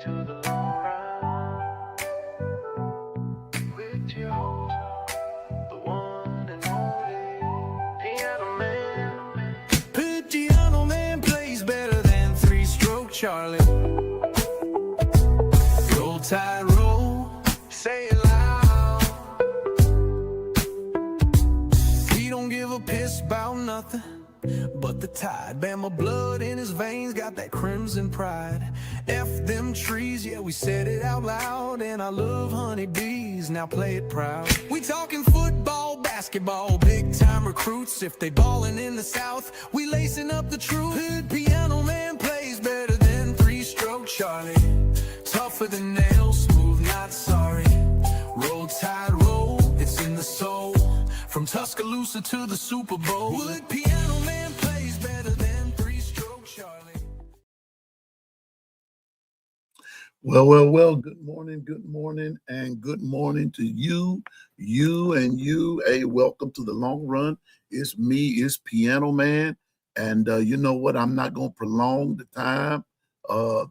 to the long run with you, the one and only Piano Man. Piano Man plays better than three-stroke Charlie. Roll tide, roll, say it loud. He don't give a piss about nothing but the tide. Bama blood in his veins, got that crimson pride. F them trees, yeah, we said it out loud. And I love honeybees, now play it proud. We talking football, basketball, big time recruits. If they ballin' in the South, we lacing up the truth. Piano Man plays better than three-stroke Charlie. Tougher than nails, smooth, not sorry. Roll tide, roll, it's in the soul. From Tuscaloosa to the Super Bowl, Wood Piano Man plays better than three-stroke Charlie. Well. Good morning, and good morning to you. Hey, welcome to the long run. It's me, it's Piano Man. And you know what? I'm not going to prolong the time.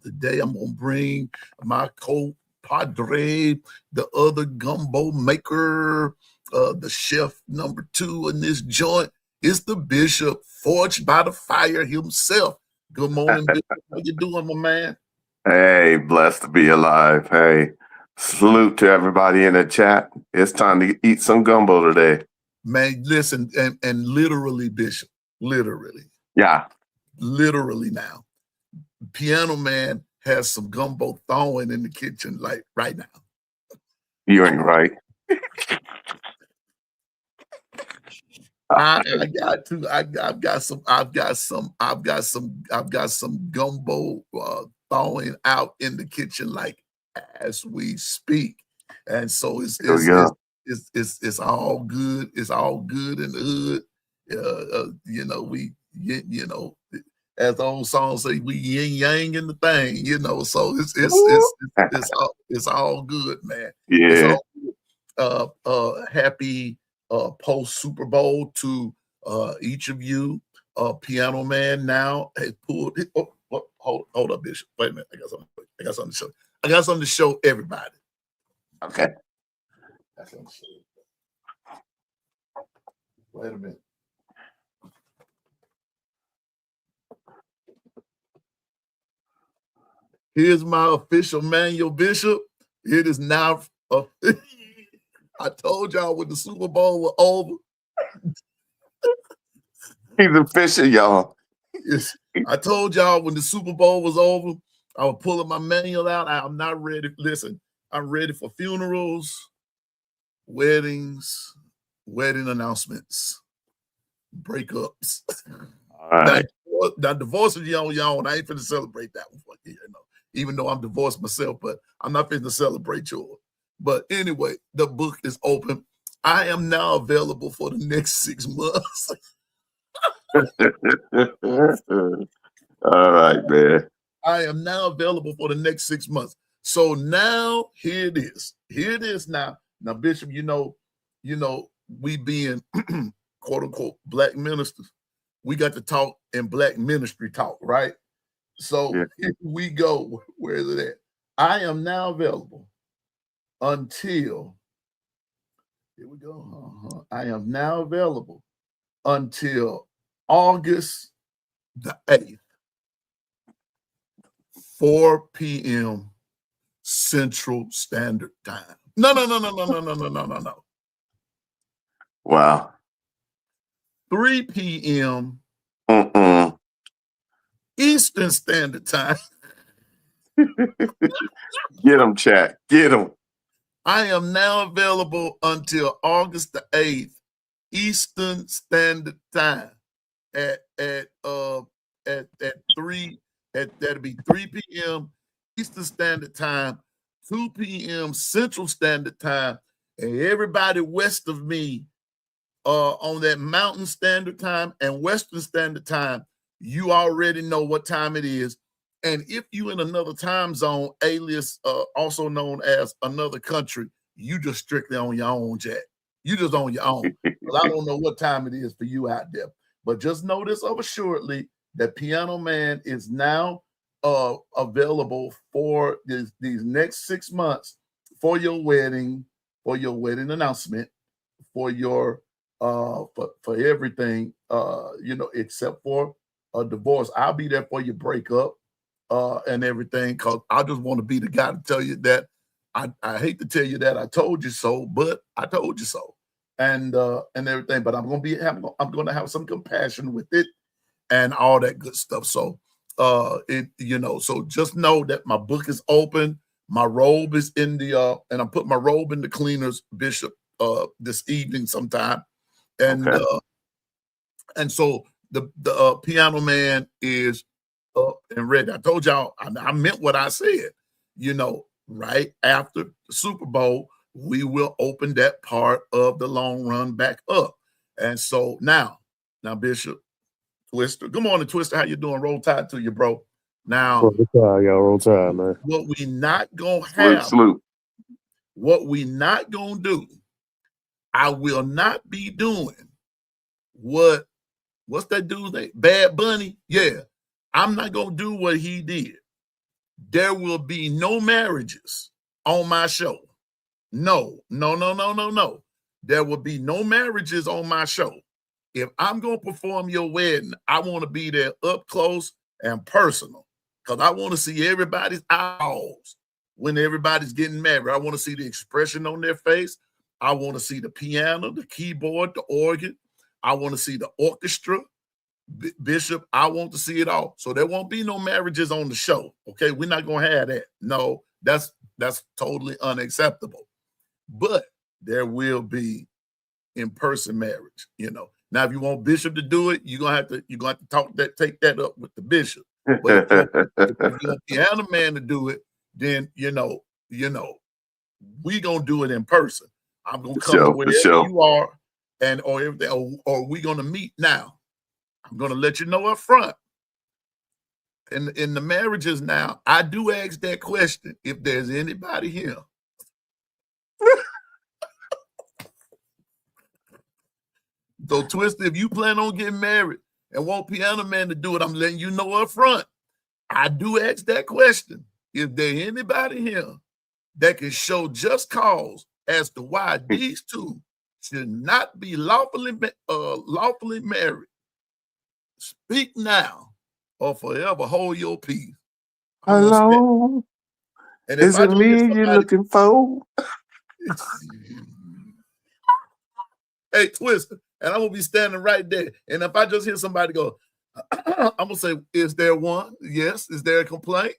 Today I'm going to bring my co-padre, the other gumbo maker, the chef number 2 in this joint. Is the bishop, forged by the fire himself. Good morning, Bishop. How you doing, my man? Hey, blessed to be alive. Hey, salute to everybody in the chat. It's time to eat some gumbo today. Man, listen, and literally, Bishop, literally now, Piano Man has some gumbo thawing in the kitchen like right now. You ain't right. I've got some gumbo thawing out in the kitchen like as we speak, and so it's all good. It's all good in the hood. As the old song say, we yin yang in the thing. So it's all good, man. Yeah. It's all good. Happy post Super Bowl to each of you. Piano Man now has pulled. Hold up, Bishop. Wait a minute. I got something to show. I got something to show everybody. Okay. That's something to show. Wait a minute. Here's my official manual, Bishop. It is now. I told y'all when the Super Bowl was over. He's official, y'all. Yes, I told y'all when the Super Bowl was over, I was pulling my manual out. I'm not ready. Listen, I'm ready for funerals, weddings, wedding announcements, breakups. All right. Now divorces you on your own. I ain't finna celebrate that one for you, even though I'm divorced myself, but I'm not finna celebrate yours. But anyway, the book is open. I am now available for the next 6 months. All right, man. I am now available for the next 6 months. So now here it is. Here it is now. Now, Bishop, we being quote unquote black ministers, we got to talk in black ministry talk, right? So Here we go. Where is it at? I am now available until, here we go. I am now available until August the 8th, 4 p.m. Central Standard Time. No. Wow. 3 p.m. Eastern Standard Time. Get him, chat. Get him. I am now available until August the 8th, Eastern Standard Time at 3. That'll be 3 p.m. Eastern Standard Time, 2 p.m. Central Standard Time, and everybody west of me on that Mountain Standard Time and Western Standard Time, you already know what time it is. And if you in another time zone, alias also known as another country, you just strictly on your own, Jack. You just on your own. Well, I don't know what time it is for you out there, but just know this of assuredly that Piano Man is now available for these next 6 months for your wedding announcement, for your for everything, except for a divorce. I'll be there for your breakup and everything, because I just want to be the guy to tell you that I hate to tell you that I told you so, but I told you so, and everything. But I'm gonna have some compassion with it and all that good stuff. So so just know that my book is open. My robe is in the and I put my robe in the cleaners, Bishop, this evening sometime. And Okay. and so the piano man is up and ready. I told y'all, I meant what I said. Right after the Super Bowl, we will open that part of the long run back up. And so now, Bishop, Twister. Good morning, Twister. How you doing? Roll Tide to you, bro. Now, Roll Tide, y'all. Roll Tide, man. what we not gonna Salute, have, salute. what we not gonna do, I will not be doing what's that dude's name? Bad Bunny? Yeah. I'm not gonna do what he did. There will be no marriages on my show. No. There will be no marriages on my show. If I'm going to perform your wedding, I want to be there up close and personal, because I want to see everybody's eyes when everybody's getting married. I want to see the expression on their face. I want to see the piano, the keyboard, the organ. I want to see the orchestra. Bishop, I want to see it all. So there won't be no marriages on the show. Okay, we're not going to have that. No, that's totally unacceptable. But there will be in-person marriage, Now, if you want Bishop to do it, you're gonna have to take that up with the bishop. But if you want piano man to do it, then we gonna do it in person. I'm gonna come to wherever you are, and or everything, or we gonna meet now. I'm gonna let you know up front. In the marriages now, I do ask that question: if there's anybody here. So, Twister, if you plan on getting married and want piano man to do it, I'm letting you know up front. I do ask that question: if there anybody here that can show just cause as to why these two should not be lawfully married, speak now or forever hold your peace. Hello. And if Is it me you're looking for? Hey, Twister, and I'm gonna be standing right there. And if I just hear somebody go, I'm gonna say, "Is there one? Yes. Is there a complaint?"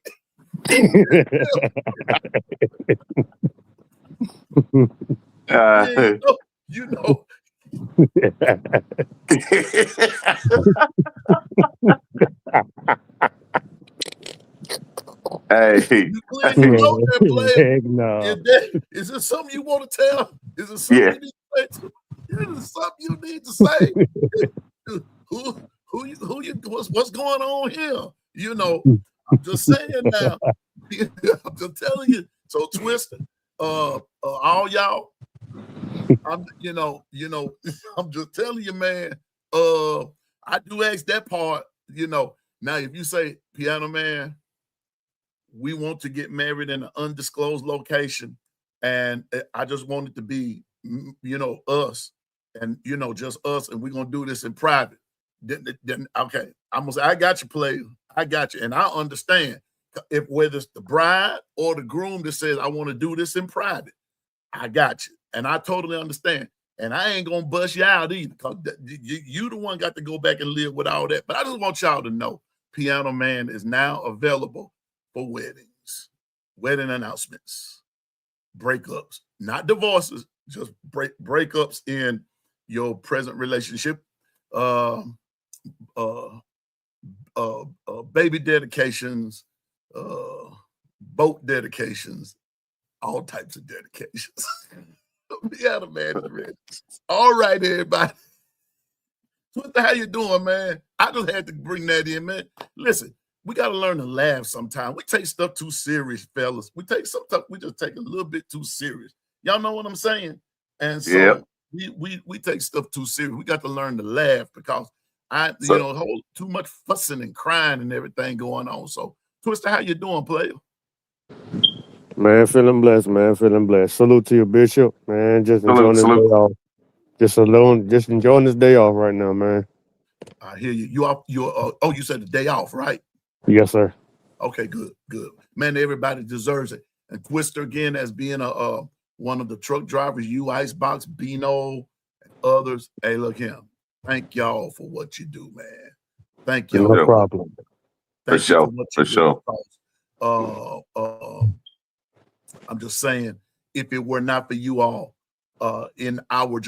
You know. Hey. You know that player. Heck no. Is there something you want to tell? Is there something you need to say? Is there something you need to say? What's going on here? I'm just saying now. I'm just telling you. So, Twister, all y'all, I'm I'm just telling you, man. I do ask that part, Now, if you say, piano man, we want to get married in an undisclosed location, and I just want it to be, us, and just us, and we're gonna do this in private. Then okay, I'm gonna say, I got you, player. I got you, and I understand if whether it's the bride or the groom that says I want to do this in private. I got you, and I totally understand. And I ain't gonna bust you out either, because you the one got to go back and live with all that. But I just want y'all to know, Piano Man is now available for weddings, wedding announcements, breakups, not divorces, just breakups in your present relationship, baby dedications, boat dedications, all types of dedications. Piano Man is ready. All right, everybody. Twister, how you doing, man? I just had to bring that in, man. Listen, we got to learn to laugh sometimes. We take stuff too serious, fellas. We just take a little bit too serious. Y'all know what I'm saying? And so we take stuff too serious. We got to learn to laugh, because too much fussing and crying and everything going on. So Twister, how you doing, player? Man, feeling blessed, man. Feeling blessed. Salute to your bishop, man. Just Salute, enjoying this day salute. off. Just enjoying this day off right now, man. I hear you. You off? You said the day off, right? Yes, sir. Okay, good, good. Man, everybody deserves it. And Twister again as being a one of the truck drivers, you Icebox, Bino, and others. Hey, look him. Thank y'all for what you do, man. Thank y'all. No sure. problem. For Thank you for sure. what For you do. sure. Because, I'm just saying, if it were not for you all, in our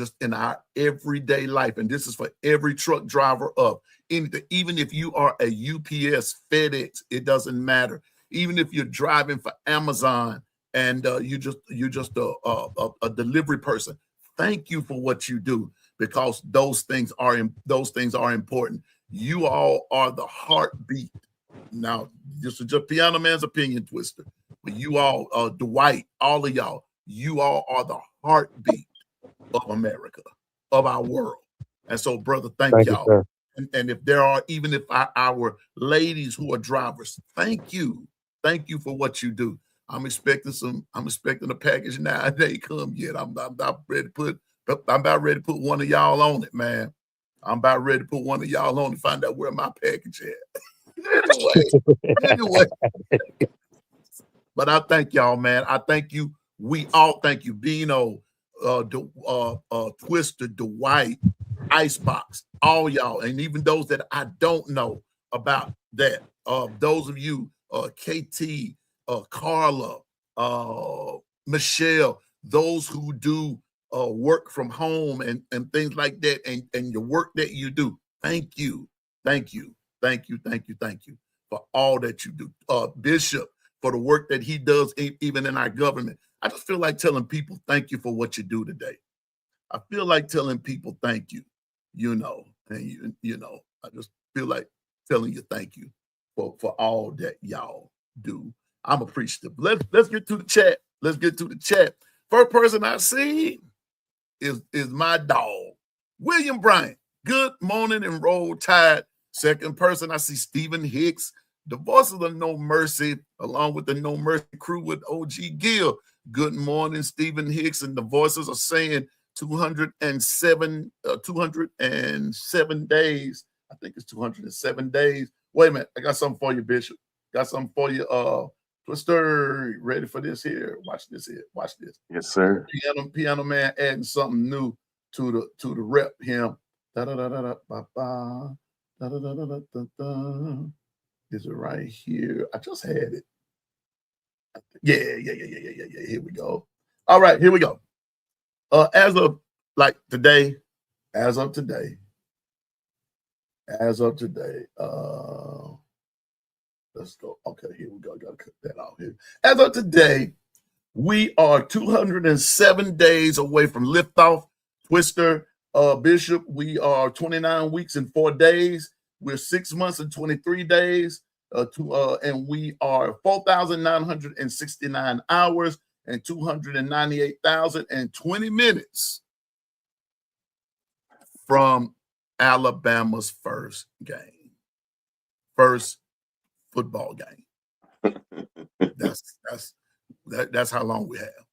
everyday life, and this is for every truck driver up, even if you are a UPS, FedEx, it doesn't matter. Even if you're driving for Amazon and you just a delivery person, thank you for what you do, because those things are important. You all are the heartbeat. Now, this is just Piano Man's opinion, Twister. But you all, Dwight, all of y'all, you all are the heartbeat of America, of our world. And so, brother, thank Thank you, y'all. sir. And if there are, even if our ladies who are drivers, thank you. Thank you for what you do. I'm expecting a package now. It ain't come yet. I'm about ready to put one of y'all on it, man. I'm about ready to put one of y'all on and find out where my package at. Anyway. But I thank y'all, man. I thank you. We all thank you. Bino, Twister, Dwight, Icebox, all y'all, and even those that I don't know about that. Those of you, KT, Carla, Michelle, those who do work from home and things like that, and your work that you do. Thank you. Thank you. Thank you. Thank you. Thank you for all that you do. Bishop, for the work that he does, even in our government. I just feel like telling people thank you for what you do today. I feel like telling people thank you, and I just feel like telling you thank you for all that y'all do. I'm appreciative. Let's get to the chat. Let's get to the chat. First person I see is my dog, William Bryant. Good morning and roll tide. Second person I see Stephen Hicks. The voices of No Mercy, along with the No Mercy crew with OG Gill. Good morning, Stephen Hicks. And the voices are saying 207 days. I think it's 207 days. Wait a minute. I got something for you, Bishop. Got something for you. Twister, ready for this here? Watch this here. Watch this. Yes, sir. Piano man adding something new to the rep him. Da da da da da ba ba. Da da da da da da. Is it right here? I just had it. Yeah. Here we go. All right, here we go. As of today, let's go. Okay, here we go. Gotta cut that out here. As of today, we are 207 days away from liftoff. Twister, Bishop, we are 29 weeks and 4 days. We're 6 months and 23 days, and we are 4,969 hours and 298,020 minutes from Alabama's first football game. That's how long we have.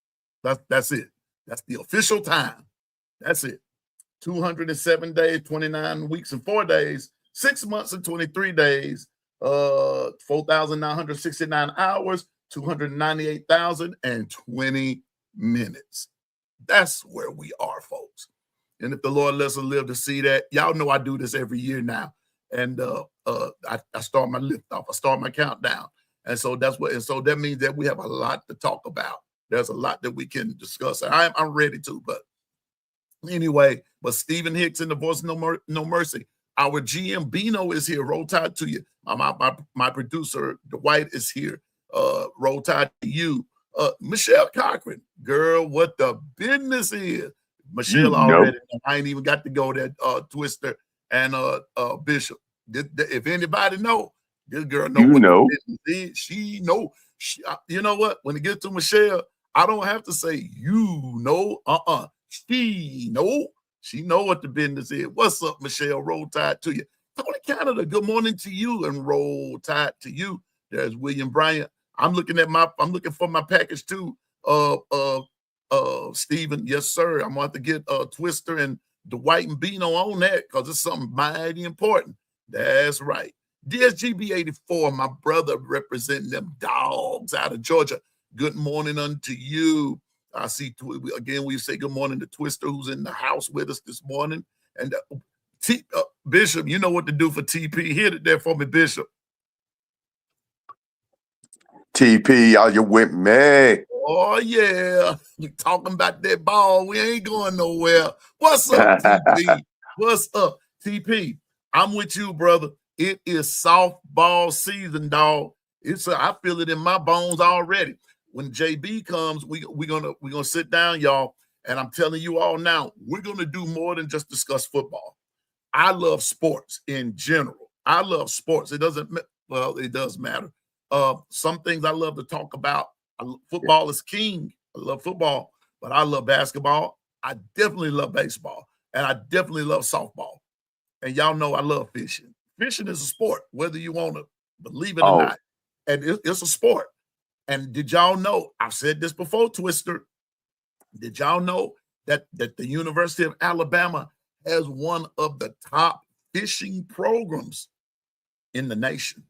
That's it. That's the official time. That's it. 207 days, 29 weeks and 4 days. 6 months and 23 days, 4,969 hours, 298,020 minutes. That's where we are, folks. And if the Lord lets us live to see that, y'all know I do this every year now. And I start my lift off, I start my countdown. And so that means that we have a lot to talk about. There's a lot that we can discuss. I'm ready to, but anyway, but Stephen Hicks in the voice No Mercy. Our GM Bino is here. Roll Tide to you. My producer Dwight is here. Roll Tide to you. Michelle Cochran, girl, what the business is. Michelle already. I ain't even got to go there. Twister and Bishop. If anybody know, this girl know what the business is. She know. You know what? When it gets to Michelle, I don't have to say you know. She know. She know what the business is. What's up, Michelle? Roll Tide to you. Tony Canada, good morning to you, and roll tide to you. There's William Bryant. I'm looking for my package too. Stephen, yes, sir. I'm gonna have to get Twister and Dwight and Bino on that because it's something mighty important. That's right. DSGB 84, my brother representing them dogs out of Georgia. Good morning unto you. I see again. We say good morning to Twister, who's in the house with us this morning, and Bishop. You know what to do for TP. Hit it there for me, Bishop. TP, are you with me? Oh, yeah. We talking about that ball. We ain't going nowhere. What's up, TP? What's up, TP? I'm with you, brother. It is softball season, dog. I feel it in my bones already. When JB comes, we're gonna sit down, y'all, and I'm telling you all now, we're gonna do more than just discuss football. I love sports in general. I love sports. It does matter. Some things I love to talk about. Football is king. I love football, but I love basketball. I definitely love baseball, and I definitely love softball. And y'all know I love fishing. Fishing is a sport, whether you want to believe it or not. And it's a sport. And did y'all know, I've said this before, Twister, did y'all know that the University of Alabama has one of the top fishing programs in the nation?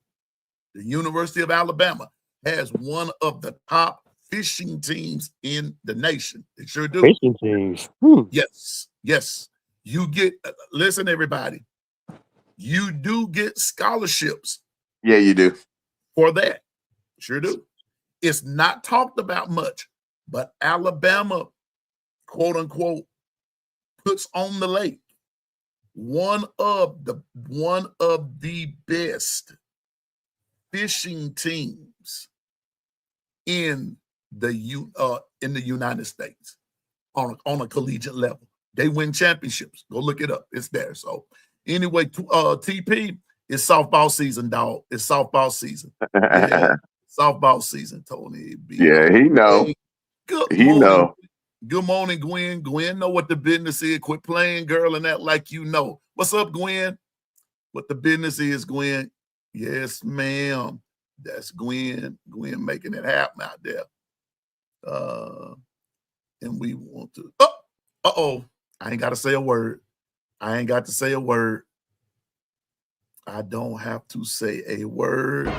The University of Alabama has one of the top fishing teams in the nation. They sure do. Fishing teams. Yes. You get, listen, everybody, you do get scholarships. Yeah, you do. For that. Sure do. It's not talked about much, but Alabama, quote unquote, puts on the lake one of the best fishing teams in the United States on a collegiate level. They win championships. Go look it up. It's there. So anyway, TP, it's softball season, dog. It's softball season. Yeah, softball season, Tony. Yeah, he know. Hey, good he morning. know. Good morning, Gwen. Gwen know what the business is. Quit playing, girl, and that like you know. What's up, Gwen? What the business is, Gwen? Yes, ma'am. That's Gwen. Gwen making it happen out there. And we want to. Uh-oh. I ain't got to say a word. I ain't got to say a word. I don't have to say a word.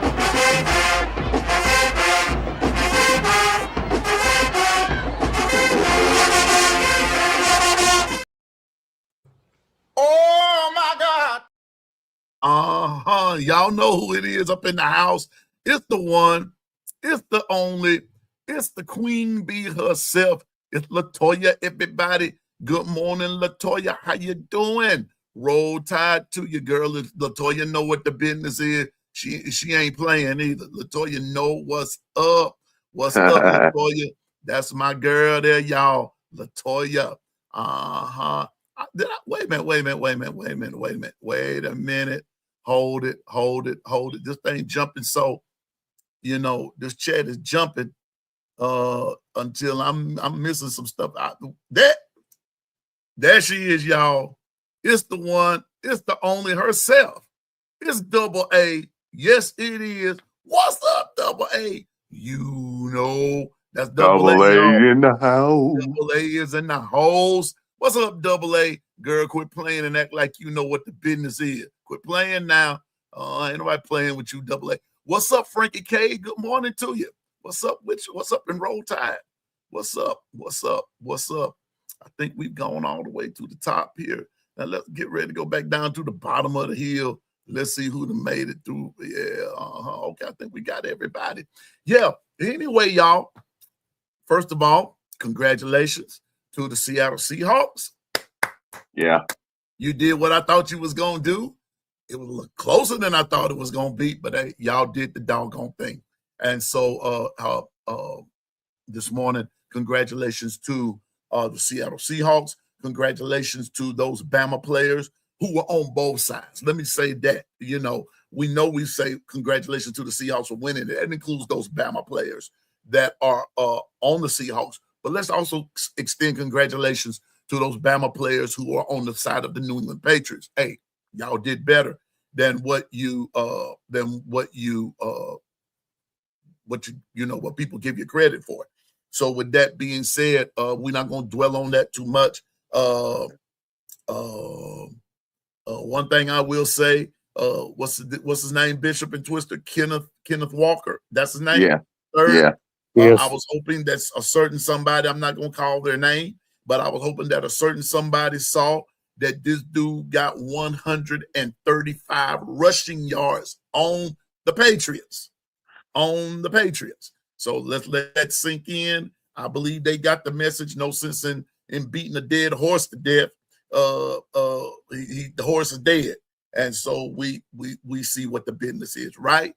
Oh my God. Y'all know who it is up in the house. It's the one. It's the only. It's the queen bee herself. It's Latoya, everybody. Good morning, Latoya. How you doing? Roll Tide to you, girl. Latoya know what the business is. She ain't playing either. Latoya know what's up. What's up, Latoya? That's my girl there, y'all. Latoya. Wait a minute. Hold it. This thing jumping. So, this chat is jumping until I'm missing some stuff out. There she is, y'all. It's the one. It's the only herself. It's Double A. Yes, it is. What's up, Double A? That's Double A, y'all. In the house. Double A is in the house. What's up, Double A? Girl, quit playing and act like you know what the business is. Quit playing now. Ain't nobody playing with you, Double A. What's up, Frankie K? Good morning to you. What's up with you? What's up in Roll Tide? What's up? I think we've gone all the way to the top here. Now let's get ready to go back down to the bottom of the hill. Let's see who made it through. Yeah, okay, I think we got everybody. Yeah, anyway, y'all, first of all, congratulations to the Seattle Seahawks. Yeah. You did what I thought you was going to do. It was a little closer than I thought it was going to be, but hey, y'all did the doggone thing. And so this morning, congratulations to the Seattle Seahawks. Congratulations to those Bama players who were on both sides. Let me say that. We say congratulations to the Seahawks for winning. That includes those Bama players that are on the Seahawks. But let's also extend congratulations to those Bama players who are on the side of the New England Patriots. Hey, y'all did better than what you what people give you credit for. So with that being said, we're not going to dwell on that too much. One thing I will say, what's his name? Bishop and Twister, Kenneth Walker. That's his name. Yeah. Third. Yeah. I Yes. was hoping that a certain somebody, I'm not going to call their name, but I was hoping that a certain somebody saw that this dude got 135 rushing yards on the Patriots. So let's let that sink in. I believe they got the message. No sense in beating a dead horse to death. The horse is dead, and so we see what the business is. Right.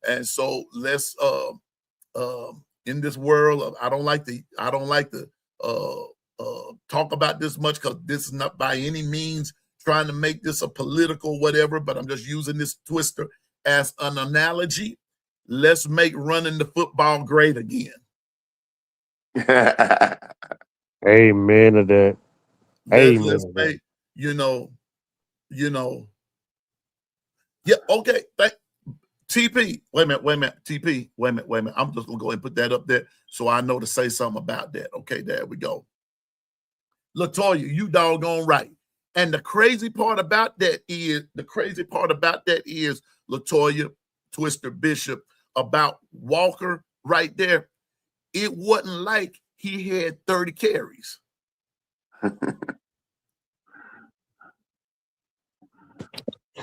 And so let's in this world of I don't like to talk about this much, because this is not by any means trying to make this a political whatever, but I'm just using this Twister as an analogy. Let's make running the football great again. Amen to that. Let's make, yeah, okay. TP, wait a minute. TP, wait a minute. I'm just gonna go ahead and put that up there so I know to say something about that. Okay, there we go. LaToya, you doggone right. And the crazy part about that is, LaToya, Twister, Bishop, about Walker right there, it wasn't like he had 30 carries.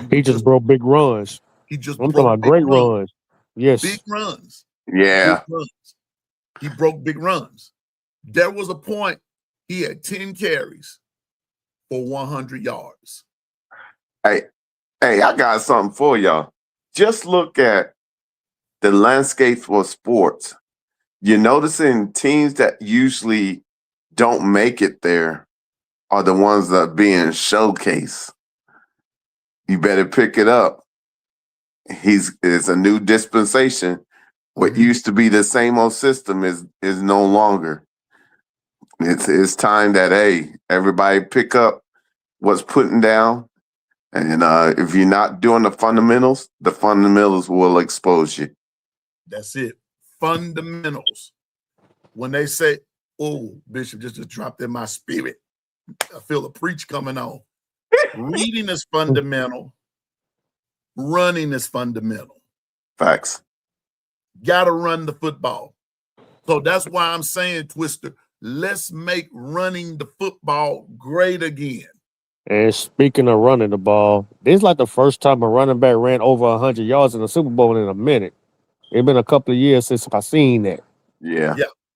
He just broke big runs. I'm talking about great runs. Yes. Big runs. Yeah. Big runs. He broke big runs. There was a point he had 10 carries for 100 yards. Hey, I got something for y'all. Just look at the landscape for sports. You're noticing teams that usually don't make it there are the ones that are being showcased. You better pick it up. It's a new dispensation. What used to be the same old system is no longer. It's time that, hey, everybody pick up what's putting down. And if you're not doing the fundamentals will expose you. That's it. Fundamentals. When they say, oh, Bishop, just dropped in my spirit. I feel a preach coming on. Reading is fundamental. Running is fundamental. Facts. Got to run the football. So that's why I'm saying, Twister, let's make running the football great again. And speaking of running the ball, this is like the first time a running back ran over 100 yards in the Super Bowl in a minute. It's been a couple of years since I seen that. Yeah.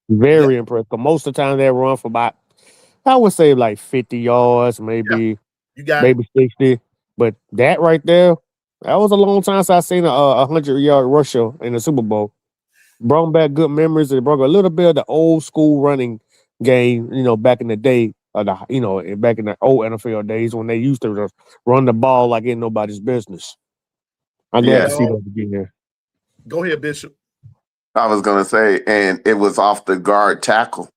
Very impressive. Most of the time they run for about, I would say like 50 yards, maybe 60. But that right there, that was a long time since I seen a 100-yard rusher in the Super Bowl. Brought back good memories. It brought a little bit of the old school running game, back in the day, back in the old NFL days when they used to just run the ball like ain't nobody's business. I'm glad to see that again. Go ahead, Bishop. I was going to say, and it was off the guard tackle.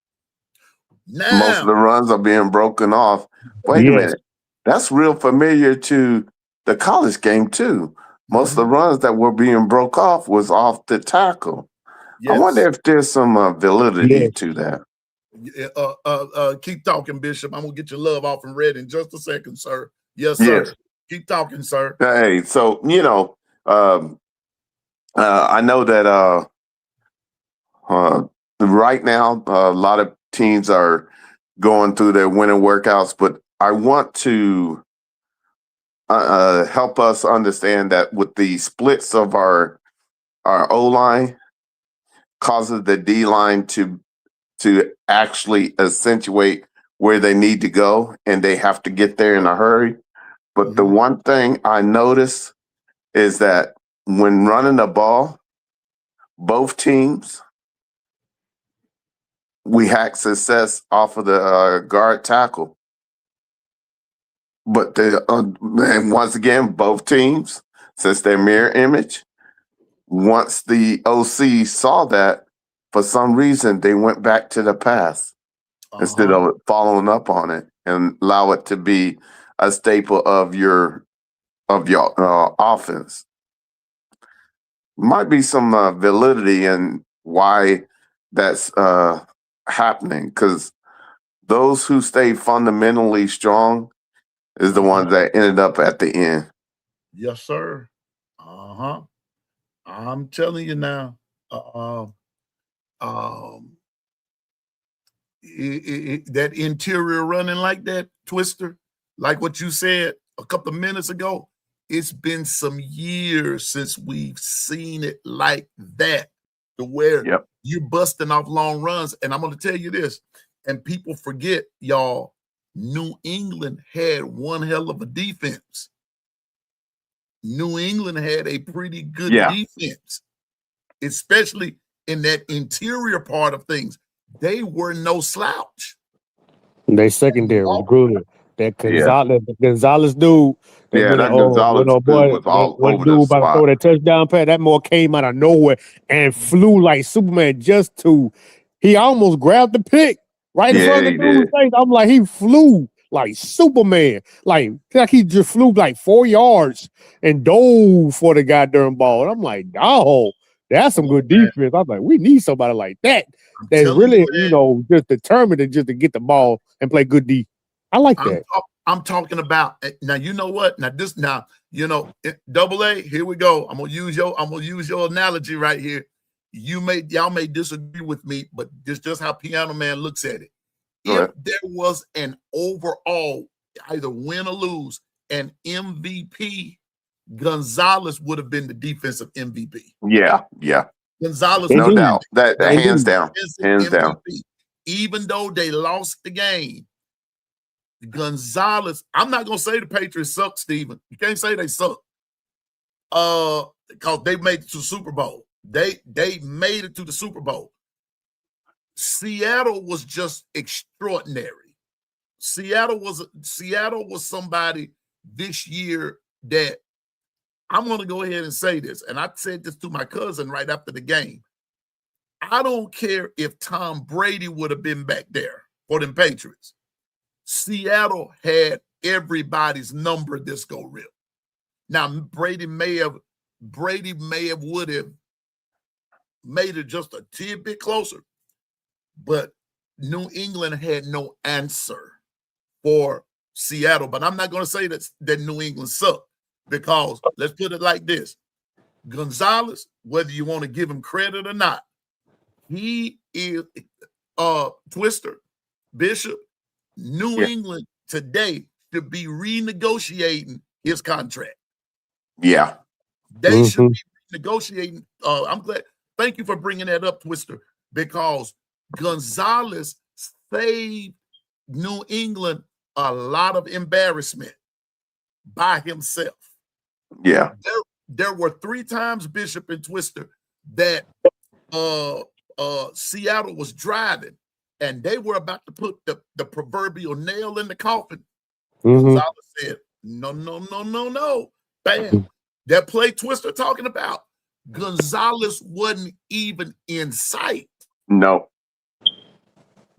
Now, most of the runs are being broken off. Wait a minute. That's real familiar to the college game, too. Most of the runs that were being broke off was off the tackle. I wonder if there's some validity to that. Keep talking, Bishop. I'm going to get your love off and read in just a second, sir. Yes, sir. Yes. Keep talking, sir. Hey, so, I know that right now a lot of teams are going through their winter workouts, but I want to help us understand that with the splits of our O-line causes the D-line to actually accentuate where they need to go, and they have to get there in a hurry. But the one thing I notice is that when running the ball, both teams, we had success off of the guard tackle. But and once again, both teams, since they're mirror image, once the OC saw that, for some reason, they went back to the pass instead of following up on it and allow it to be a staple of your offense. might be some validity in why that's happening, because those who stay fundamentally strong is the ones that ended up at the end. Yes, sir. Uh-huh. I'm telling you now. Um, that interior running like that, Twister, like what you said a couple of minutes ago, it's been some years since we've seen it like that, to where you're busting off long runs. And I'm going to tell you this, and people forget, y'all, New England had one hell of a defense. New England had a pretty good defense, especially in that interior part of things. They were no slouch. They secondary was good. That Gonzalez dude. That Gonzalez dude was all over the dude about to spot. throw that touchdown pass. That more came out of nowhere and flew like Superman he almost grabbed the pick right in front of the dude's face. I'm like, he flew like Superman. Like he just flew like 4 yards and dove for the goddamn ball. And I'm like, dog, that's some good defense. I'm like, we need somebody like that. That's really, just determined to get the ball and play good D. I like that. I'm talking about now. You know what? Double A. Here we go. I'm gonna use your analogy right here. Y'all may disagree with me, but this just how Piano Man looks at it. If there was an overall either win or lose an MVP, Gonzalez would have been the defensive MVP. Yeah. Gonzalez, no doubt. That hands down. Hands down. Even though they lost the game, Gonzalez, I'm not gonna say the Patriots suck, Steven. You can't say they suck. Because they made it to the Super Bowl. They made it to the Super Bowl. Seattle was just extraordinary. Seattle was somebody this year that I'm going to go ahead and say this, and I said this to my cousin right after the game. I don't care if Tom Brady would have been back there for them Patriots. Seattle had everybody's number this go real. Now, Brady may have would have made it just a tidbit closer, but New England had no answer for Seattle. But I'm not going to say that New England sucked, because let's put it like this. Gonzalez, whether you want to give him credit or not, he is Twister, Bishop, New England today should be renegotiating his contract. Yeah. They should be negotiating. I'm glad. Thank you for bringing that up, Twister, because Gonzalez saved New England a lot of embarrassment by himself. Yeah. There were 3 times, Bishop and Twister, that Seattle was driving and they were about to put the proverbial nail in the coffin. Gonzalez said, no. Bam. That play Twister talking about, Gonzalez wasn't even in sight. No.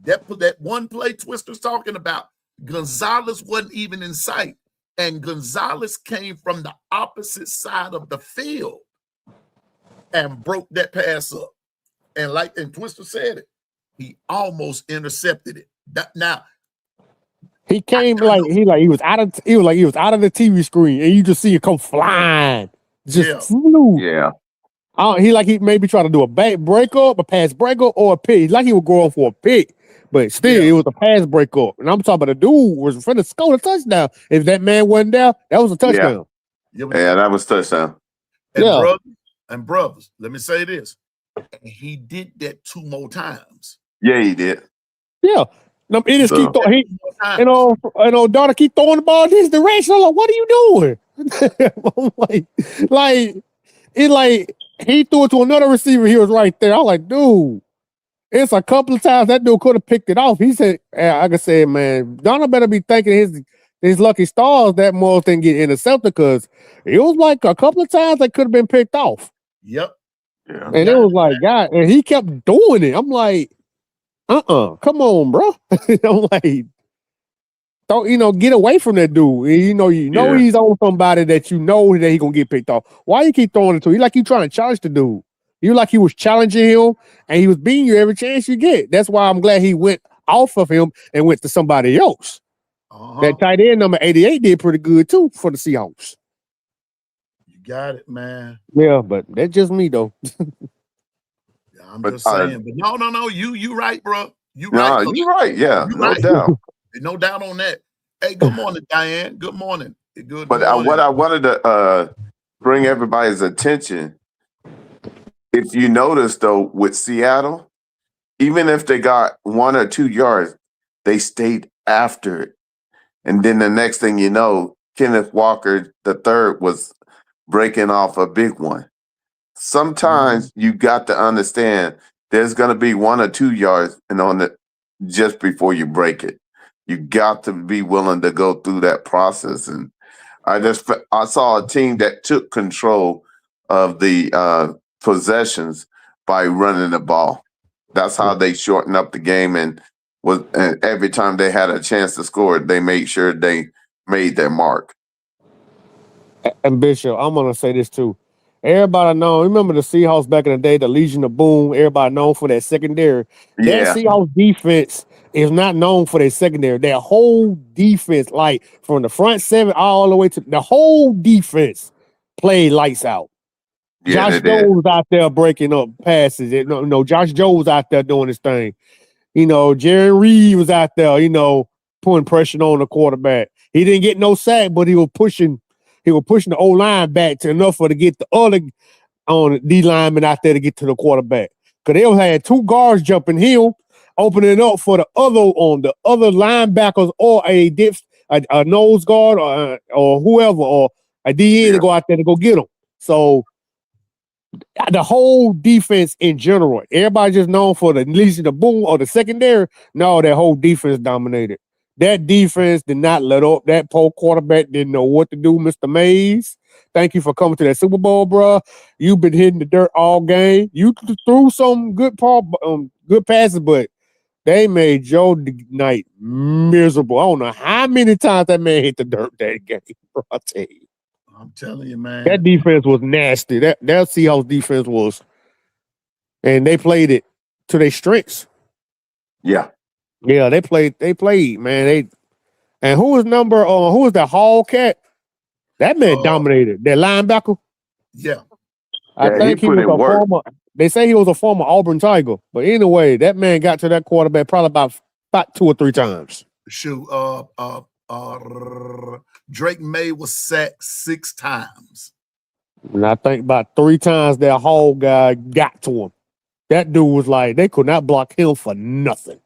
That one play Twister's talking about, Gonzalez wasn't even in sight. And Gonzalez came from the opposite side of the field and broke that pass up. And Twister said it, he almost intercepted it. Now he came he was out of the TV screen, and you just see it come flying. Just flew. Yeah. He maybe try to do a breakup, a pass breakup, or a pick. Like he was going for a pick, but still it was a pass breakup. And I'm talking about the dude was finna to score a touchdown. If that man wasn't there, that was a touchdown. Yeah, that was touchdown. And brothers, let me say this. He did that 2 more times. Yeah, he did. Yeah. It just keep throwing. Daughter keep throwing the ball in his direction. I'm like, what are you doing? He threw it to another receiver. He was right there. I'm like, dude, it's a couple of times that dude could have picked it off. He said, like I said, man, Donald better be thanking his lucky stars that Morris didn't get intercepted, because it was like a couple of times that could have been picked off. Yep. Yeah. And it was like, God, and he kept doing it. I'm like, come on, bro. I'm like, get away from that dude. Yeah. He's on somebody that that he gonna get picked off. Why you keep throwing it to him? Like you trying to challenge the dude. You like he was challenging him and he was beating you every chance you get. That's why I'm glad he went off of him and went to somebody else. That tight end number 88 did pretty good too for the Seahawks. You got it, man. Yeah, but that's just me though. I'm just saying. But no. You right, bro. You right. You're right. Yeah, no doubt. No doubt on that. Hey, good morning, Diane. Good morning. Good But morning. what I wanted to bring everybody's attention, if you notice though, with Seattle, even if they got 1 or 2 yards, they stayed after it. And then the next thing you know, Kenneth Walker III was breaking off a big one. Sometimes you got to understand there's going to be 1 or 2 yards and on it just before you break it. You got to be willing to go through that process. And I saw a team that took control of the possessions by running the ball. That's how they shortened up the game, and every time they had a chance to score, they made sure they made their mark. And Bishop, I'm gonna say this too. Everybody know. Remember the Seahawks back in the day, the Legion of Boom. Everybody known for that secondary. That Yeah, Seahawks defense is not known for their secondary. Their whole defense, like from the front seven all the way to the whole defense, played lights out. yeah, Josh they did. Jones out there breaking up passes. Josh Jones out there doing his thing. Jerry Reed was out there, putting pressure on the quarterback. He didn't get no sack, but he was pushing the O-line back to enough to get the other on D lineman out there to get to the quarterback. Because they had 2 guards jumping hill, opening up for the other linebackers or a nose guard or whoever, or a DN to go out there to go get them. So the whole defense in general, everybody just known for the Legion of Boom or the secondary. No, that whole defense dominated. That defense did not let up. That poor quarterback didn't know what to do, Mr. Mays. Thank you for coming to that Super Bowl, bro. You've been hitting the dirt all game. You threw some good passes, but they made Joe Knight miserable. I don't know how many times that man hit the dirt that game, bro. I'll tell you. I'm telling you, man. That defense was nasty. That Seahawks defense was, and they played it to their strengths. Yeah. Yeah, they played, man. And who was the Hall cat? That man dominated. That linebacker. Yeah. I think he was a former. They say he was a former Auburn Tiger. But anyway, that man got to that quarterback probably about 2 or 3 times. Shoot, Drake May was sacked 6 times. And I think about 3 times that Hall guy got to him. That dude was like, they could not block him for nothing.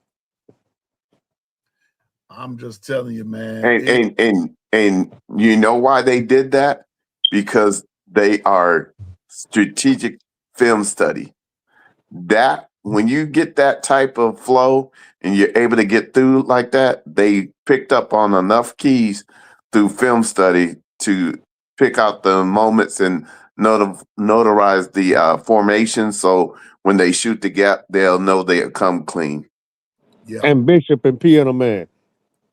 I'm just telling you, man. And you know why they did that? Because they are strategic film study. That when you get that type of flow and you're able to get through like that, they picked up on enough keys through film study to pick out the moments and notarize the formation. So when they shoot the gap, they'll know they'll come clean. Yeah. And Bishop and Piano Man,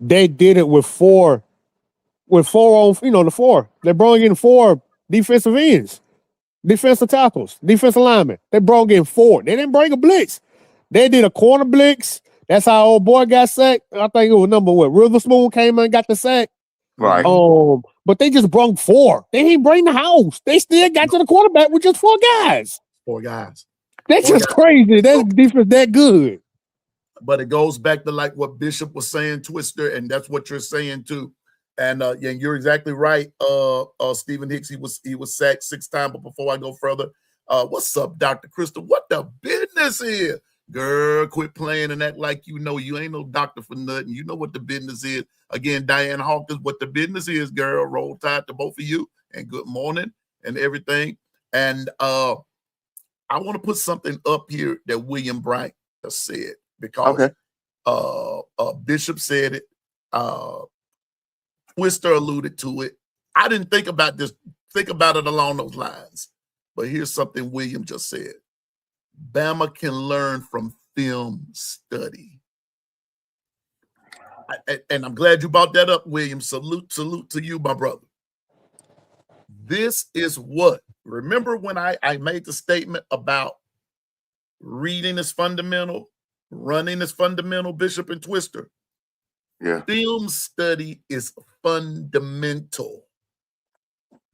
they did it with 4 on, the 4. They brought in 4 defensive ends, defensive tackles, defensive linemen. They brought in 4. They didn't bring a blitz. They did a corner blitz. That's how old boy got sacked. I think it was Witherspoon came in and got the sack. Right. But they just brought 4. They didn't bring the house. They still got to the quarterback with just 4 guys. 4 guys. That's just crazy. That defense that good. But it goes back to like what Bishop was saying, Twister, and that's what you're saying too. And yeah, you're exactly right. Stephen Hicks, he was sacked 6 times. But before I go further, what's up, Dr. Crystal? What the business is? Girl, quit playing and act like you know you ain't no doctor for nothing. You know what the business is. Again, Diane Hawkins, what the business is, girl. Roll Tide to both of you, and good morning and everything. And I want to put something up here that William Bright has said. Because Bishop said it, Twister alluded to it. I didn't think about it along those lines. But here's something William just said. Bama can learn from film study. and I'm glad you brought that up, William. Salute to you, my brother. This is what, remember when I made the statement about reading is fundamental, running is fundamental, Bishop and Twister? Yeah. Film study is fundamental.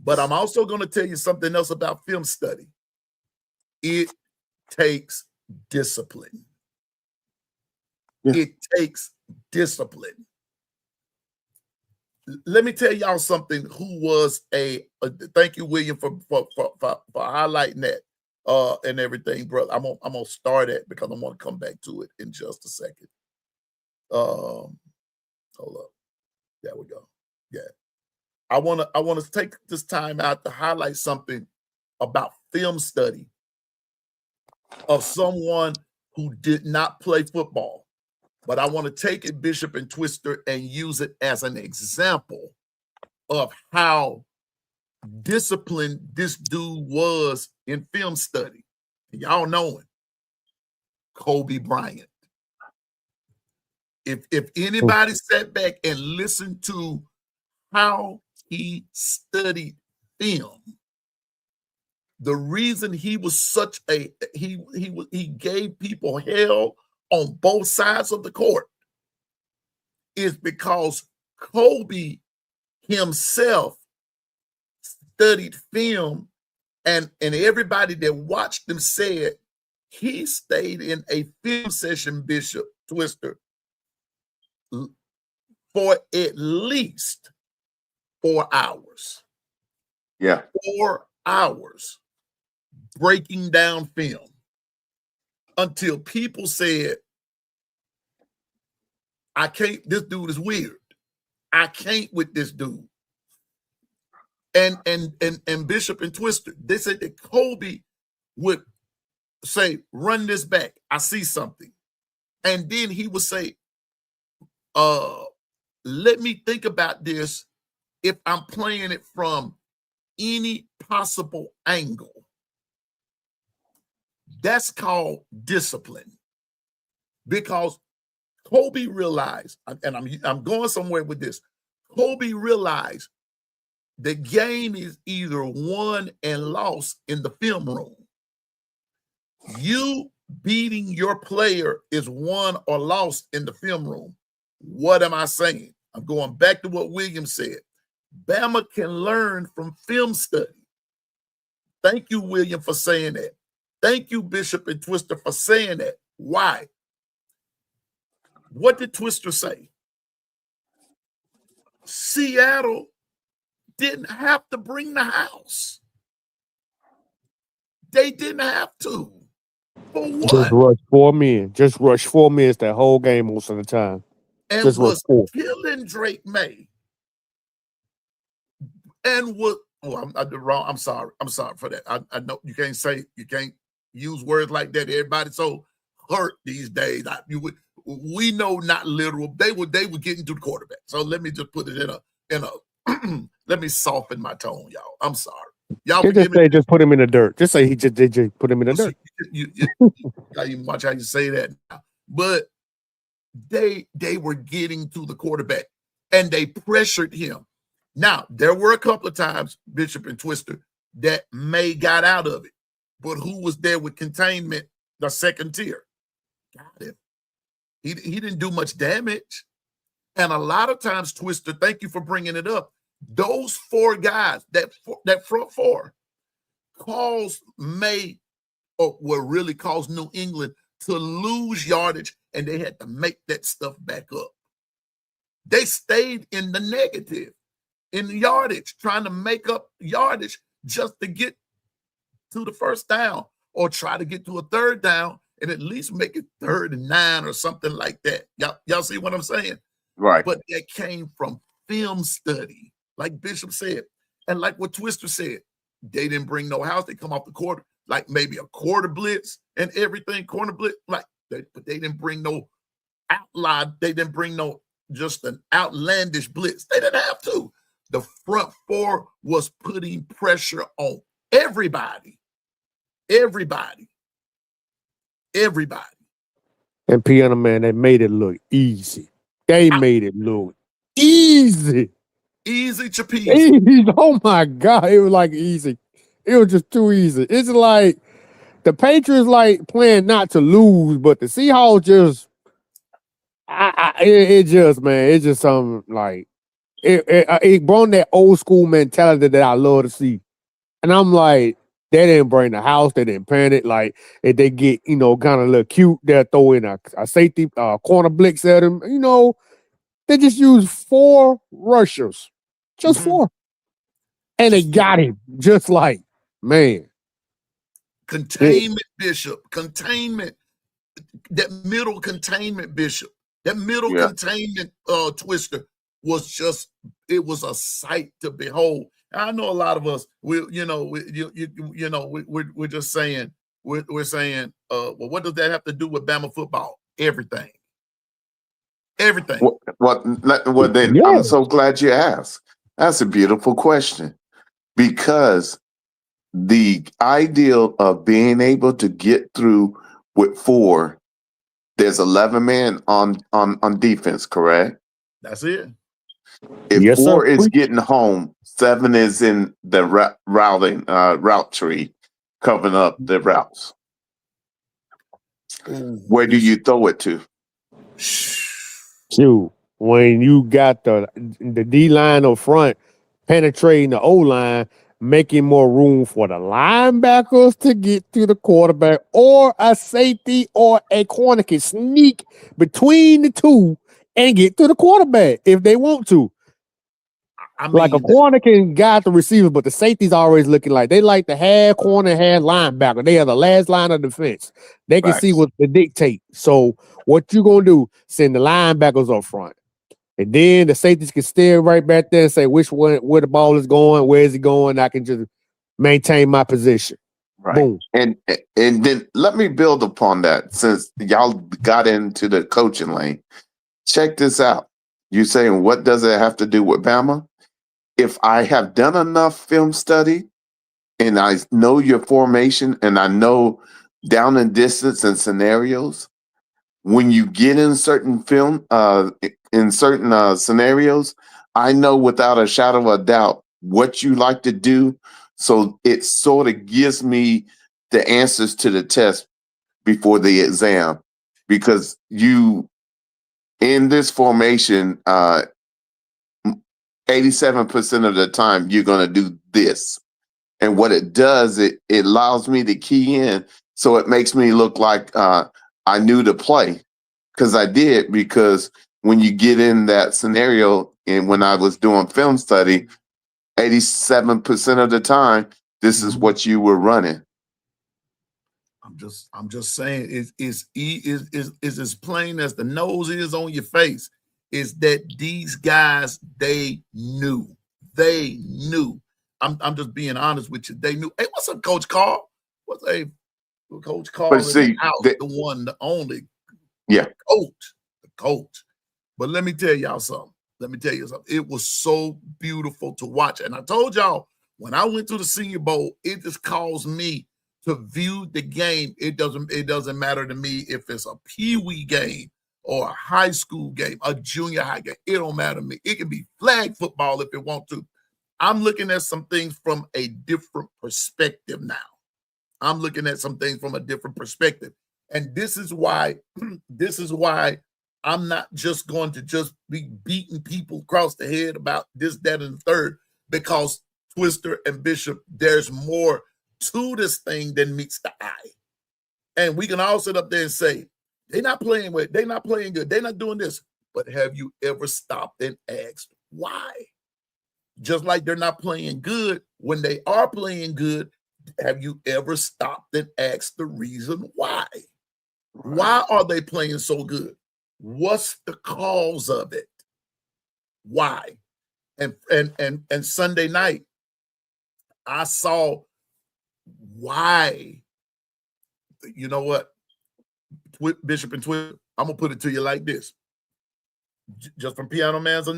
But I'm also going to tell you something else about film study. It takes discipline. Yeah. It takes discipline. Let me tell y'all something. Who was thank you, William, for highlighting that and everything, brother. I'm gonna start it because I want to come back to it in just a second. Hold up. There we go. Yeah. I want to take this time out to highlight something about film study of someone who did not play football. But I want to take it, Bishop and Twister, and use it as an example of how disciplined this dude was in film study. Y'all know him, Kobe Bryant. If anybody sat back and listened to how he studied film, the reason he was such a he gave people hell on both sides of the court is because Kobe himself studied film, and everybody that watched him said he stayed in a film session, Bishop Twister, for at least 4 hours. Yeah. 4 hours breaking down film until people said, I can't, this dude is weird. I can't with this dude. And Bishop and Twister, they said that Kobe would say, run this back. I see something. And then he would say, let me think about this if I'm playing it from any possible angle. That's called discipline. Because Kobe realized, and I'm going somewhere with this, Kobe realized the game is either won and lost in the film room. You beating your player is won or lost in the film room. What am I saying? I'm going back to what William said. Bama can learn from film study. Thank you, William, for saying that. Thank you, Bishop and Twister, for saying that. Why? What did Twister say? Seattle didn't have to bring the house. They didn't have to. For what? Just rush 4 men. Just rush 4 minutes that whole game most of the time. And just was killing Drake May. And was, I did wrong. I'm sorry. I'm sorry for that. I know you can't use words like that. Everybody's so hurt these days. We know not literal. They were getting to the quarterback. So let me just put it in a let me soften my tone, y'all. I'm sorry. Y'all just say just put him in the dirt. Just say they just put him in the dirt. I even watch how you say that now. But they were getting to the quarterback and they pressured him. Now, there were a couple of times, Bishop and Twister, that May got out of it. But who was there with containment, the second tier? Got him. He didn't do much damage. And a lot of times, Twister, thank you for bringing it up, those 4 guys, that front 4, caused May, or what really caused New England to lose yardage, and they had to make that stuff back up. They stayed in the negative, in yardage, trying to make up yardage just to get to the first down or try to get to a third down and at least make it 3rd and 9 or something like that. Y'all see what I'm saying? Right. But that came from film study, like Bishop said. And like what Twister said, they didn't bring no house. They come off the quarter, like maybe a quarter blitz and everything, corner blitz. But they didn't bring no outline. They didn't bring no just an outlandish blitz. They didn't have to. The front 4 was putting pressure on everybody. Everybody. And Piano Man, they made it look easy. They made it look easy. Easy Chapiz. Easy. Oh my God. It was like easy. It was just too easy. It's like the Patriots like playing not to lose, but the Seahawks just it just, man, it's just something like it brought that old school mentality that I love to see. And I'm like, they didn't bring the house, they didn't panic. Like, if they get, kind of a little cute, they'll throw in a safety corner blitz at them. They just used 4 rushers. Just 4. And they got him. Just like, man. Containment, Bishop. Containment. That middle containment, Bishop. That middle containment Twister was a sight to behold. I know a lot of us, we're just saying, we're saying, well, what does that have to do with Bama football? Everything. Well, then I'm so glad you asked. That's a beautiful question, because the ideal of being able to get through with 4, there's 11 men on defense, correct? That's it. If 4 is getting home, 7 is in the route tree, covering up the routes. Where do you throw it to? Shoot, when you got the D line up front penetrating the O line, making more room for the linebackers to get to the quarterback, or a safety or a corner can sneak between the two and get to the quarterback if they want to. I mean, like a corner can guide the receiver, but the safety's always looking like they like the half corner, half linebacker. They are the last line of defense. They can see what they dictate. So what you gonna do? Send the linebackers up front, and then the safeties can stare right back there and say which one, where the ball is going, where is it going. I can just maintain my position. Right. Boom. And then let me build upon that, since y'all got into the coaching lane. Check this out. You're saying, what does it have to do with Bama? If I have done enough film study and I know your formation and I know down and distance and scenarios, when you get in certain scenarios, I know without a shadow of a doubt what you like to do. So it sort of gives me the answers to the test before the exam, because you, in this formation, 87% of the time, you're going to do this. And what it does, it allows me to key in. So it makes me look like I knew to play, because I did. Because when you get in that scenario, and when I was doing film study, 87% of the time, this is what you were running. I'm just saying, is as plain as the nose is on your face. Is that these guys, they knew. I'm just being honest with you. They knew. Hey, what's up, Coach Carl? Coach Carl is the one, the only coach. But let me tell y'all something. It was so beautiful to watch. And I told y'all, when I went to the Senior Bowl, it just caused me to view the game. It doesn't matter to me if it's a peewee game or a high school game, a junior high game. It don't matter to me. It can be flag football if it want to. I'm looking at some things from a different perspective now. And this is why I'm not just going to just be beating people across the head about this, that, and the third, because Twister and Bishop, there's more to this thing than meets the eye. And we can all sit up there and say, they're not playing good, they're not doing this. But have you ever stopped and asked why? Just like they're not playing good, when they are playing good, have you ever stopped and asked the reason why? Why are they playing so good? What's the cause of it? Why? And Sunday night, I saw why. You know what, Bishop and Twitter, I'm gonna put it to you like this, just from Piano Man's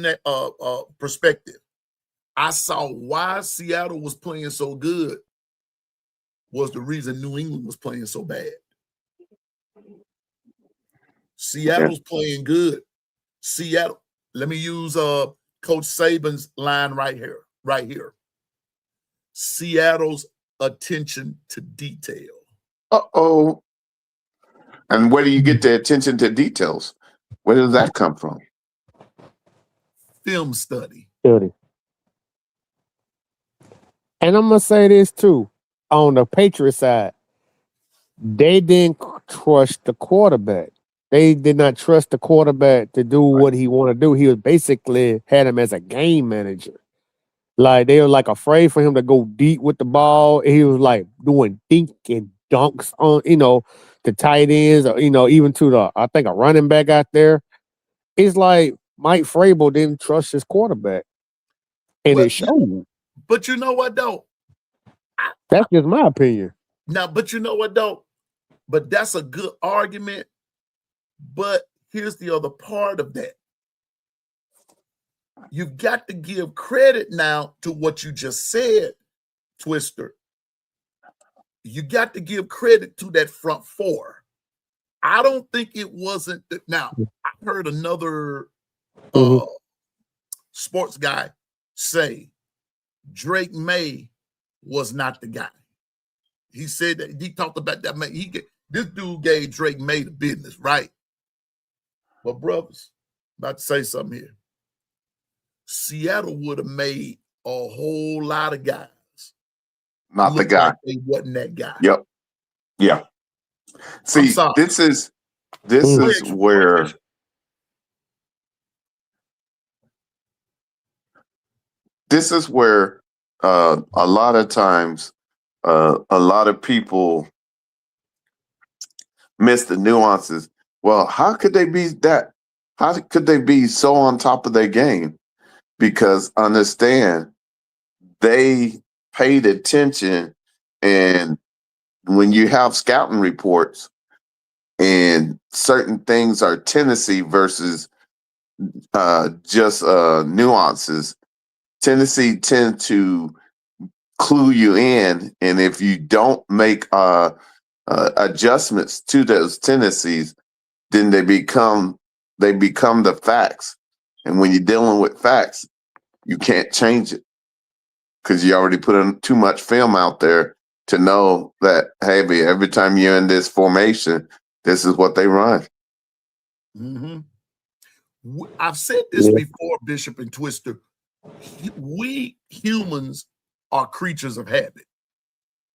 perspective. I saw why Seattle was playing so good was the reason New England was playing so bad. Seattle's playing good. Seattle. Let me use Coach Saban's line right here. Right here. Seattle's attention to detail. Uh-oh. And where do you get the attention to details? Where does that come from? Film study. And I'm gonna say this too. On the Patriot side, they didn't trust the quarterback. They did not trust the quarterback to do what he wanted to do. He was basically had him as a game manager. Like they were like afraid for him to go deep with the ball. He was like doing dink and dunks on, the tight ends, or even to the I think a running back out there. It's like Mike Vrabel didn't trust his quarterback. And Well, it showed. But you know what though? That's just my opinion. Now, but you know what though? But that's a good argument. But here's the other part of that. You've got to give credit now to what you just said, Twister. You got to give credit to that front four. I don't think it wasn't. Now, I heard another sports guy say Drake May was not the guy. He said that he talked about that. This dude gave Drake May the business, right? But brothers, about to say something here. Seattle would have made a whole lot of guys. Not the guy. Like they wasn't that guy. Yep. Yeah. See, this is where a lot of times a lot of people miss the nuances. Well, how could they be that? How could they be so on top of their game? Because understand, they paid attention, and when you have scouting reports and certain things are tendency versus just nuances, Tennessee tend to clue you in, and if you don't make adjustments to those tendencies, then they become the facts. And when you're dealing with facts, you can't change it because you already put in too much film out there to know that, hey, every time you're in this formation, this is what they run. Mm-hmm. I've said this before, Bishop and Twister. We humans are creatures of habit.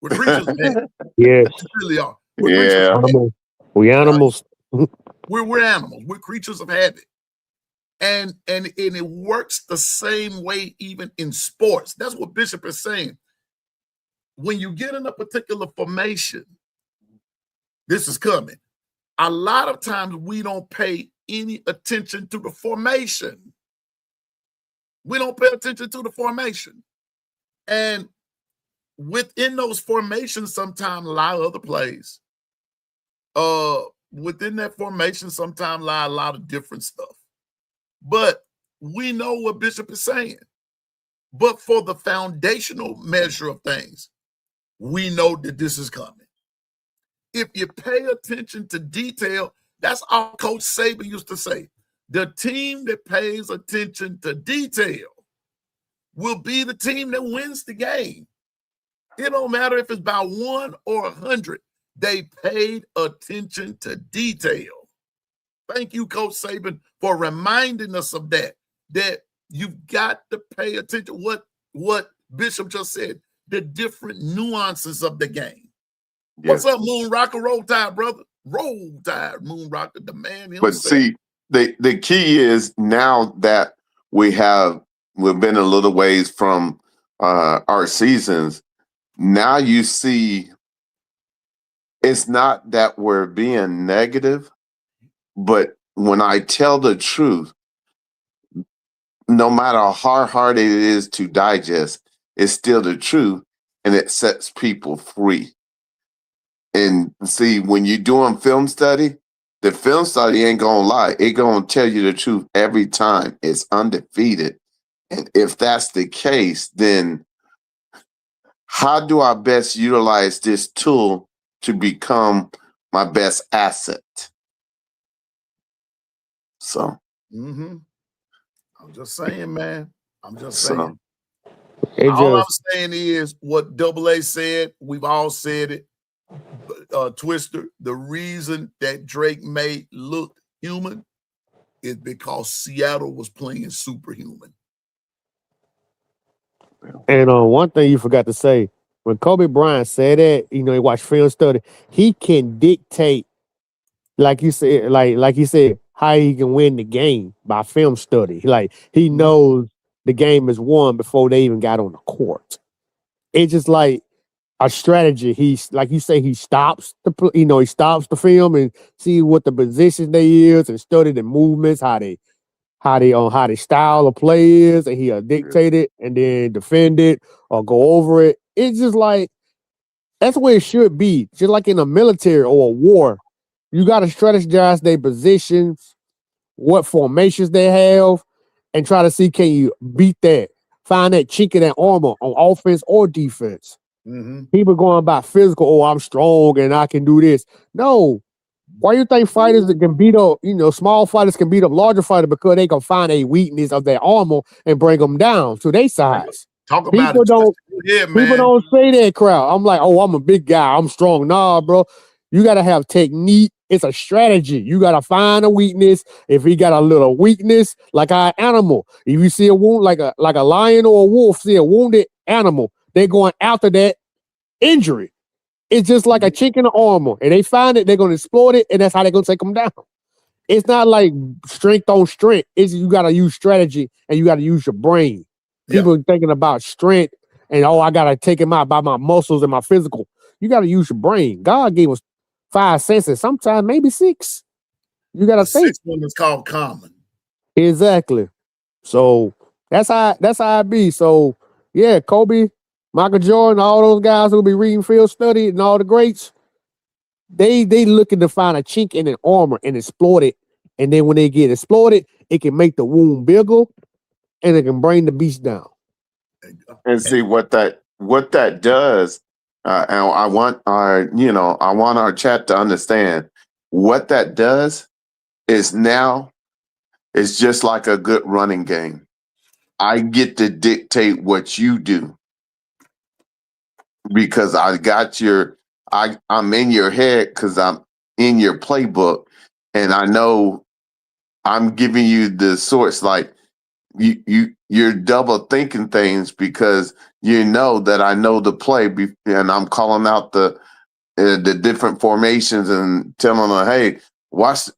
We're creatures of habit. Yes. We really are. We're animals. We're animals. We're creatures of habit. And it works the same way even in sports. That's what Bishop is saying. When you get in a particular formation, this is coming. A lot of times we don't pay any attention to the formation. We don't pay attention to the formation. And within those formations, sometimes lie other plays. Within that formation, sometimes lie a lot of different stuff. But we know what Bishop is saying. But for the foundational measure of things, we know that this is coming. If you pay attention to detail, that's all Coach Saban used to say. The team that pays attention to detail will be the team that wins the game. It don't matter if it's by 1 or 100. They paid attention to detail. Thank you, Coach Saban, for reminding us of that you've got to pay attention to what Bishop just said, the different nuances of the game. Yes. What's up, Moon Rocker? Roll Tide, brother. Roll Tide, Moon Rocker, the man himself. But see, the key is now that we've been a little ways from our seasons, now you see it's not that we're being negative, but when I tell the truth, no matter how hard it is to digest, it's still the truth, and it sets people free. And see, when you're doing film study, the film study ain't gonna lie. It gonna tell you the truth every time. It's undefeated. And if that's the case, then how do I best utilize this tool to become my best asset? So Mm-hmm. I'm just saying, man. I'm just So saying. It All I'm just saying is what Double A said. We've all said it. Twister, the reason that Drake made look human is because Seattle was playing superhuman. and one thing you forgot to say when Kobe Bryant said that, he watched film study. He can dictate, like you said, like he said, how he can win the game by film study. Like he Mhm. knows the game is won before they even got on the court. It's just like a strategy. He's like you say, he stops he stops the film and see what the position they is and study the movements, how they style of play is, and he'll dictate it and then defend it or go over it. It's just like that's where it should be. Just like in a military or a war, you got to strategize their positions, what formations they have, and try to see can you beat that, find that chink in that armor on offense or defense. Mm-hmm. People going about physical. Oh, I'm strong and I can do this. No. Why you think fighters that can beat up, small fighters can beat up larger fighters because they can find a weakness of their armor and bring them down to their size. Talk about People it, don't Twister. Yeah, people man. don't say that crowd. I'm like, oh, I'm a big guy. I'm strong. Nah, bro. You gotta have technique. It's a strategy. You gotta find a weakness. If he got a little weakness, like our animal, if you see a wound, like a lion or a wolf, see a wounded animal, they're going after that injury. It's just like a chink in the armor, and they find it, they're gonna exploit it, and that's how they're gonna take them down. It's not like strength on strength. It's you gotta use strategy and you gotta use your brain. Yeah. People thinking about strength and I gotta take him out by my muscles and my physical. You gotta use your brain. God gave us 5 senses, sometimes maybe 6. You The gotta think. sixth one is called common. Exactly. So that's how it be. So yeah, Kobe, Michael Jordan, all those guys who be reading field study and all the greats, they looking to find a chink in an armor and exploit it. And then when they get exploited, it can make the wound bigger and it can bring the beast down. and see what that does, and I want our chat to understand what that does is now it's just like a good running game. I get to dictate what you do because I'm in your head because I'm in your playbook, and I know I'm giving you the source. Like you're double thinking things because you know that I know the play, and I'm calling out the different formations and telling them, hey, watch it.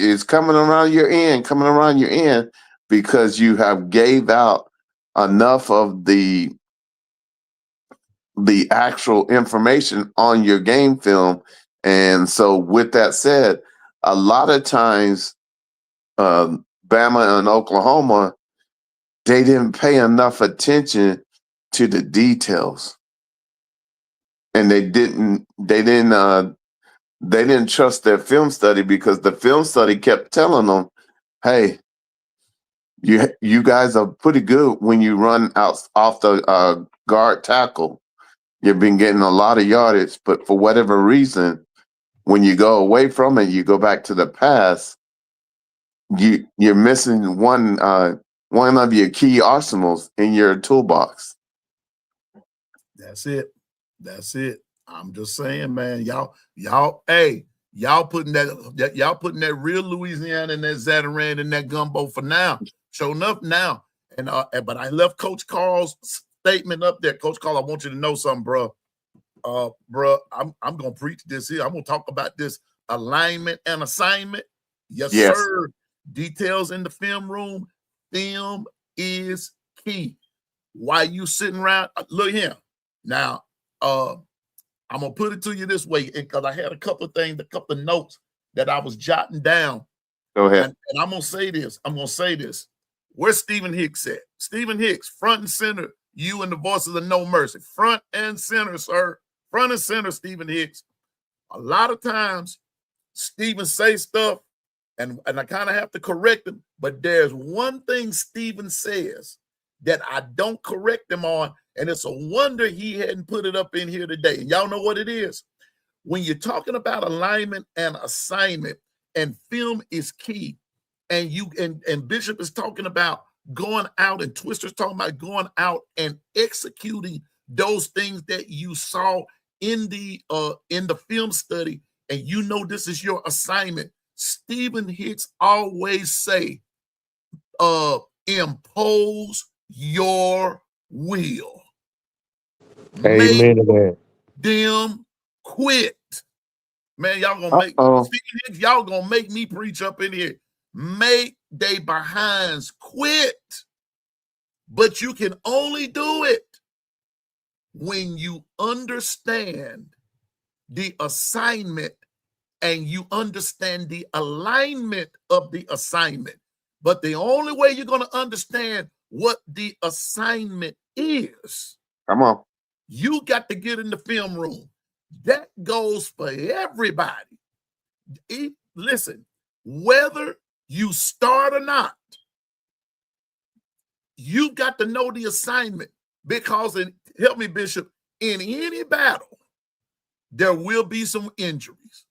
It's coming around your end because you have gave out enough of the actual information on your game film. And so with that said, a lot of times Bama and Oklahoma, they didn't pay enough attention to the details. And they didn't trust their film study because the film study kept telling them, hey, you guys are pretty good when you run out off the guard tackle. You've been getting a lot of yardage, but for whatever reason, when you go away from it, you go back to the pass. You're missing one of your key arsenals in your toolbox. That's it. That's it. I'm just saying, man. Y'all putting that real Louisiana and that Zataran in that gumbo for now. Show enough now. And but I left Coach Carl's statement up there. Coach Carl, I want you to know something, bro. Bro, I'm gonna preach this here. I'm gonna talk about this alignment and assignment. Yes, sir. Details in the film room. Film is key. Why you sitting around? Look here. Now, I'm gonna put it to you this way, because I had a couple of notes that I was jotting down. Go ahead. And I'm gonna say this. Where's Stephen Hicks at? Stephen Hicks, front and center. You and the voices of No Mercy, front and center, sir. Front and center, Stephen Hicks. A lot of times, Stephen say stuff, and I kind of have to correct him. But there's one thing Stephen says that I don't correct him on, and it's a wonder he hadn't put it up in here today. And y'all know what it is. When you're talking about alignment and assignment, and film is key, and Bishop is talking about going out, and Twister's talking about going out and executing those things that you saw in the film study, and you know this is your assignment. Stephen Hicks always say, impose your will. Amen to that. Them quit. Man, y'all gonna make Stephen Hicks, y'all gonna make me preach up in here. Make they behinds quit. But you can only do it when you understand the assignment and you understand the alignment of the assignment. But the only way you're going to understand what the assignment is, come on, you got to get in the film room. That goes for everybody. Listen, whether you start or not, you got to know the assignment, because help me, Bishop, in any battle, there will be some injuries.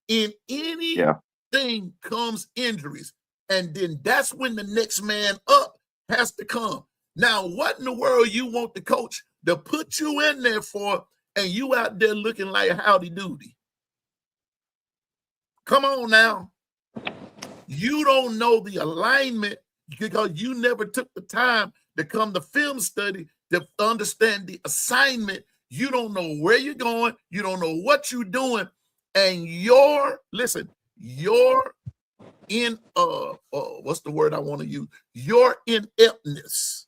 In anything comes injuries. And then that's when the next man up has to come. Now, what in the world you want the coach to put you in there for, and you out there looking like howdy doody? Come on now. You don't know the alignment because you never took the time to come to film study to understand the assignment. You don't know where you're going. You don't know what you're doing. And your what's the word I want to use? Your ineptness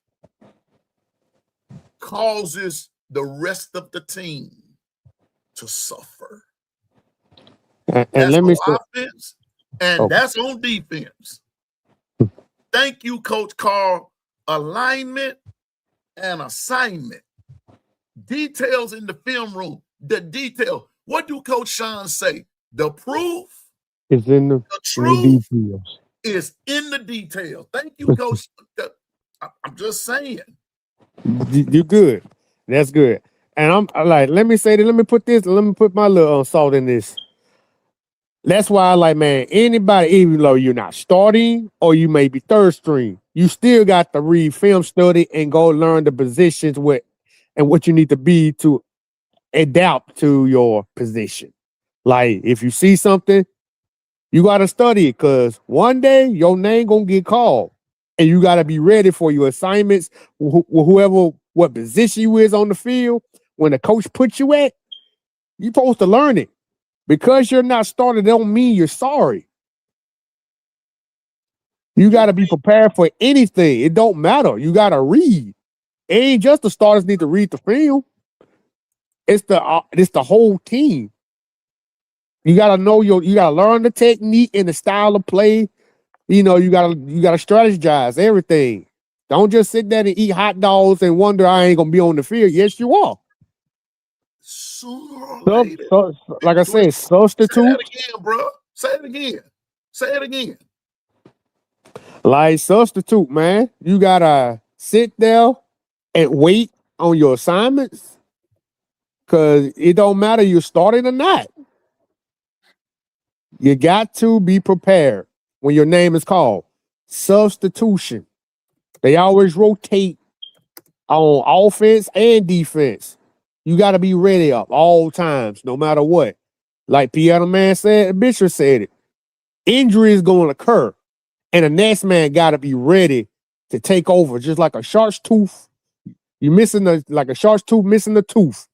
causes the rest of the team to suffer. And that's let me on offense, and that's on defense. Thank you, Coach Carl. Alignment and assignment. Details in the film room. The detail. What do Coach Sean say? The proof is in the truth details. Is in the detail. Thank you, Coach. I'm just saying. You're good. That's good. And I'm like, let me say that. Let me put my little salt in this. That's why I like, man, anybody, even though you're not starting or you may be third string, you still got to read film study and go learn the positions and what you need to be to adapt to your position. Like, if you see something, you got to study it, because one day your name going to get called, and you got to be ready for your assignments, whoever, what position you is on the field. When the coach puts you at, you're supposed to learn it. Because you're not started, don't mean you're sorry. You got to be prepared for anything. It don't matter. You got to read. It ain't just the starters need to read the film. It's the whole team. You got to know you got to learn the technique and the style of play. You know, you got to strategize everything. Don't just sit there and eat hot dogs and wonder I ain't going to be on the field. Yes, you are. Sooner or later. Like I said, substitute. Say that again, bro. Say it again. Say it again. Like, substitute, man. You got to sit there and wait on your assignments, because it don't matter you're starting or not. You got to be prepared when your name is called. Substitution. They always rotate on offense and defense. You got to be ready up all times, no matter what. Like Piano Man said, Bishop said it. Injury is going to occur, and the next man got to be ready to take over, just like a shark's tooth. You're missing like a shark's tooth missing the tooth.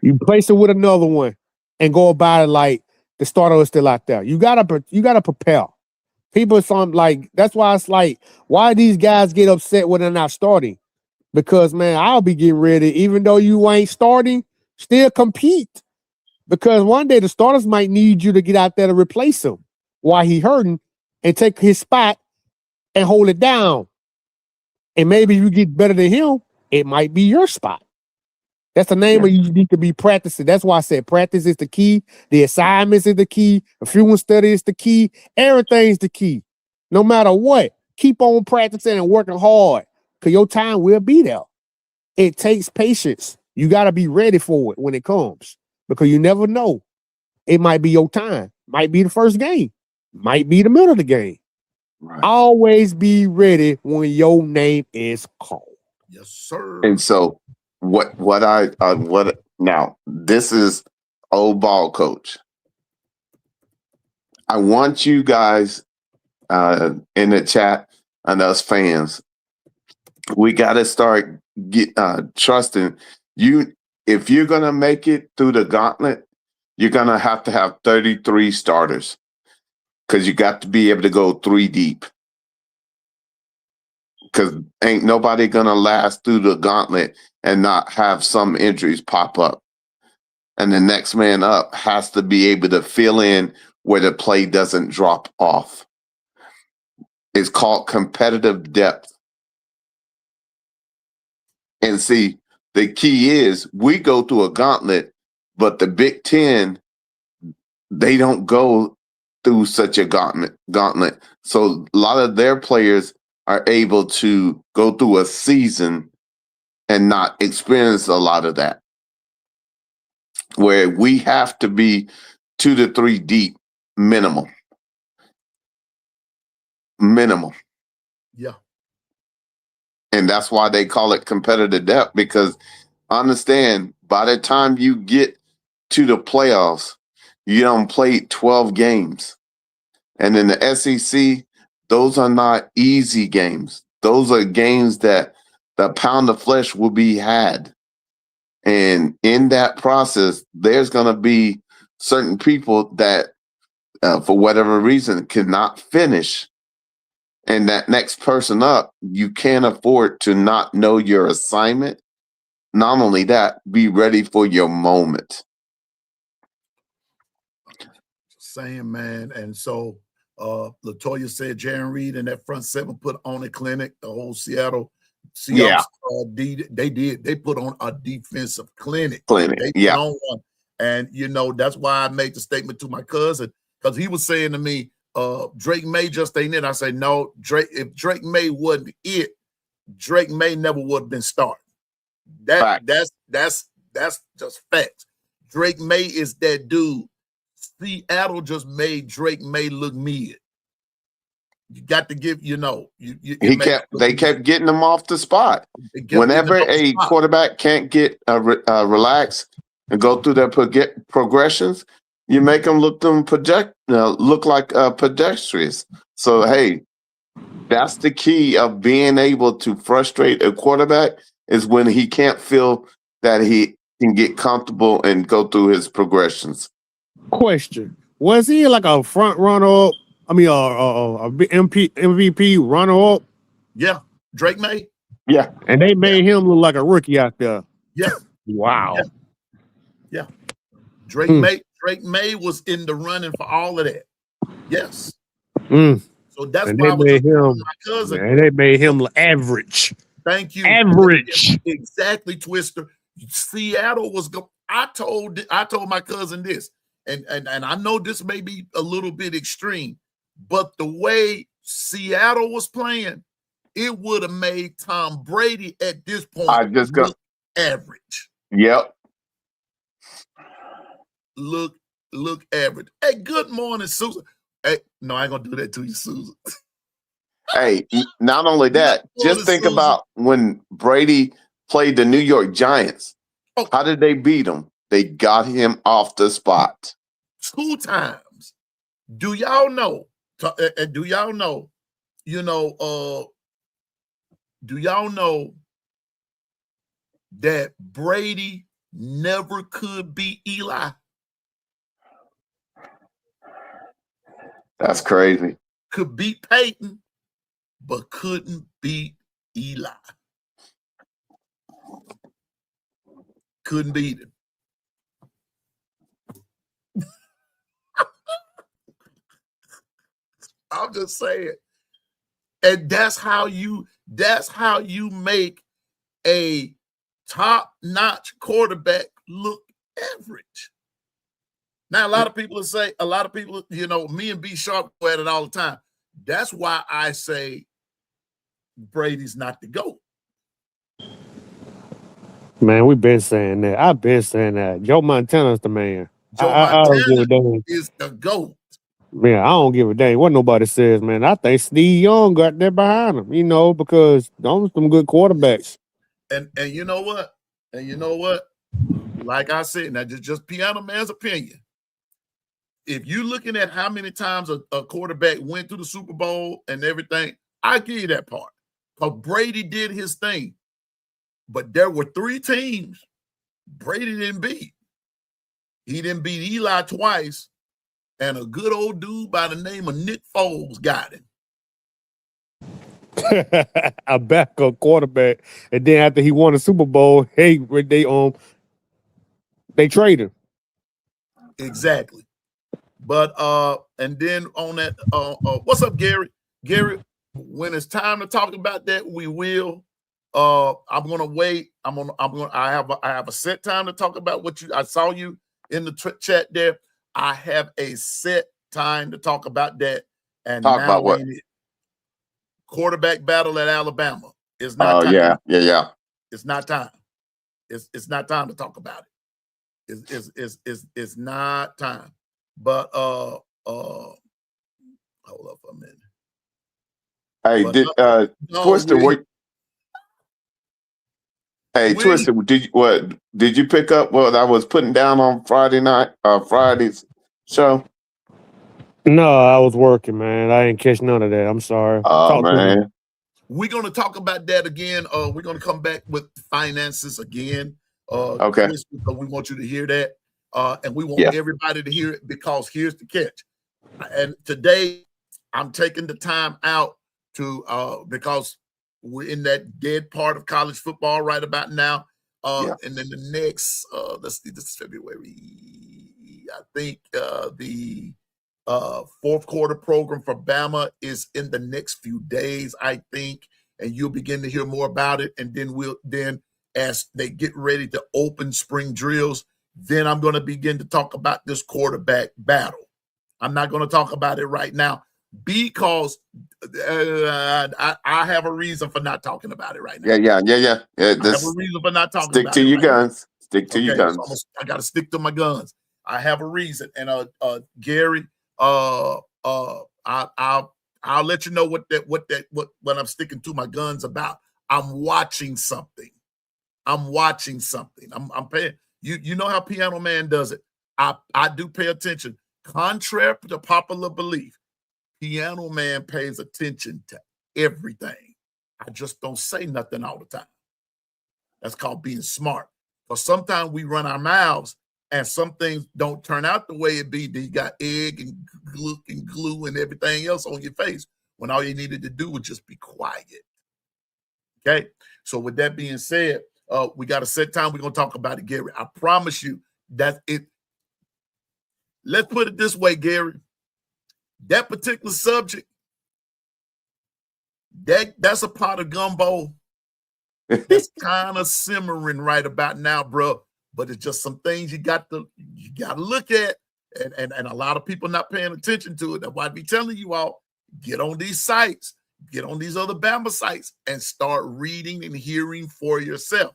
You place it with another one and go about it like the starter is still out there. You gotta prepare. People, that's why it's like, why these guys get upset when they're not starting? Because, man, I'll be getting ready, even though you ain't starting, still compete. Because one day the starters might need you to get out there to replace him while he hurting and take his spot and hold it down. And maybe you get better than him, it might be your spot. That's the name of you need to be practicing. That's why I said practice is the key. The assignments is the key. The film study is the key. Everything's the key. No matter what, keep on practicing and working hard, because your time will be there. It takes patience. You got to be ready for it when it comes, because you never know. It might be your time. Might be the first game. Might be the middle of the game. Right. Always be ready when your name is called. Yes, sir. And so what now, this is old ball coach. I want you guys in the chat and us fans, we got to start trusting you. If you're going to make it through the gauntlet, you're going to have 33 starters because you got to be able to go 3 deep. Because ain't nobody going to last through the gauntlet and not have some injuries pop up. And the next man up has to be able to fill in where the play doesn't drop off. It's called competitive depth. And see, the key is we go through a gauntlet, but the Big Ten, they don't go through such a gauntlet. So a lot of their players are able to go through a season and not experience a lot of that. Where we have to be 2 to 3 deep minimum. Yeah. And that's why they call it competitive depth, because understand, by the time you get to the playoffs, you don't play 12 games. And in the SEC, those are not easy games. Those are games that the pound of flesh will be had. And in that process, there's going to be certain people that, for whatever reason, cannot finish. And that next person up, you can't afford to not know your assignment. Not only that, be ready for your moment. Same, man. And so Latoya said Jaron Reed and that front seven put on a clinic. The whole Seattle Seahawks, they put on a defensive clinic. They put on one. And, you know, that's why I made the statement to my cousin, because he was saying to me, Drake May just ain't it. I said, no, if Drake May wasn't it, Drake May never would have been started. That's just facts. Drake May is that dude. Seattle just made Drake May look mid. You got to give, you know, they kept getting him off the spot. Whenever a quarterback can't get relaxed and go through their progressions, you make them look like pedestrians. So hey, that's the key of being able to frustrate a quarterback, is when he can't feel that he can get comfortable and go through his progressions. Question: was he like a front runner? I mean, a MVP runner up? Yeah, Drake May. Yeah, and they made him look like a rookie out there. Yeah. Wow. Yeah. Drake May was in the running for all of that. Yes. So that's why I was just telling my cousin. And they made him average. Thank you. Average. Exactly, Twister. Seattle was I told my cousin this, and I know this may be a little bit extreme, but the way Seattle was playing, it would have made Tom Brady at this point look average. Yep. Look average. Hey, good morning, Susan. Hey, no, I ain't gonna do that to you, Susan. Hey, not only that, just think about when Brady played the New York Giants. Oh. How did they beat him? They got him off the spot 2 times. Do y'all know? Do y'all know? You know, do y'all know that Brady never could beat Eli? That's crazy. Could beat Peyton, but couldn't beat Eli. Couldn't beat him. I'm just saying. And that's how you make a top-notch quarterback look average. Now, a lot of people, you know, me and B Sharp go at it all the time. That's why I say Brady's not the GOAT. Man, we've been saying that. I've been saying that. Joe Montana's the man. Joe Montana is the GOAT. Man, I don't give a dang what nobody says, man. I think Steve Young got there behind him, because those are some good quarterbacks. And you know what? And you know what? Like I said, now just Piano Man's opinion. If you're looking at how many times a quarterback went to the Super Bowl and everything, I give you that part. Because Brady did his thing. But there were 3 teams Brady didn't beat. He didn't beat Eli twice, and a good old dude by the name of Nick Foles got him. A backup quarterback, and then after he won the Super Bowl, they traded him. Exactly. But and then on that, what's up, Gary? Gary, when it's time to talk about that, we will. I'm gonna wait. I have a set time to talk about what I saw you in the chat there. I have a set time to talk about that. And talk about what? Quarterback battle at Alabama. It's not time. Yeah. It's not time. It's not time to talk about it. It's not time. But hold up a minute. Hey, Twister, Twister, did you pick up what I was putting down on Friday's show? No, I was working, man. I didn't catch none of that. I'm sorry. Oh, man. We're going to talk about that again. We're going to come back with finances again. Okay. We want you to hear that. And we want everybody to hear it, because here's the catch. And today I'm taking the time out to because we're in that dead part of college football right about now. And then the next, let's see, this is February. I think the fourth quarter program for Bama is in the next few days, I think, and you'll begin to hear more about it. And then as they get ready to open spring drills, then I'm going to begin to talk about this quarterback battle. I'm not going to talk about it right now because I have a reason for not talking about it right now. Yeah. I have a reason for not talking about it. Stick to your guns. Stick to your guns. So I got to stick to my guns. I have a reason. And Gary, I'll let you know what I'm sticking to my guns about. I'm watching something. I'm paying. You know how Piano Man does it. I do pay attention. Contrary to popular belief, Piano Man pays attention to everything. I just don't say nothing all the time. That's called being smart. Because sometimes we run our mouths and some things don't turn out the way it be. You got egg and glue and everything else on your face when all you needed to do was just be quiet. Okay? So with that being said, we got a set time. We're going to talk about it, Gary. I promise you that it. Let's put it this way, Gary. That particular subject, that's a pot of gumbo. It's kind of simmering right about now, bro. But it's just some things you got to look at, and a lot of people not paying attention to it. That's why I be telling you all, get on these sites, get on these other Bama sites, and start reading and hearing for yourself.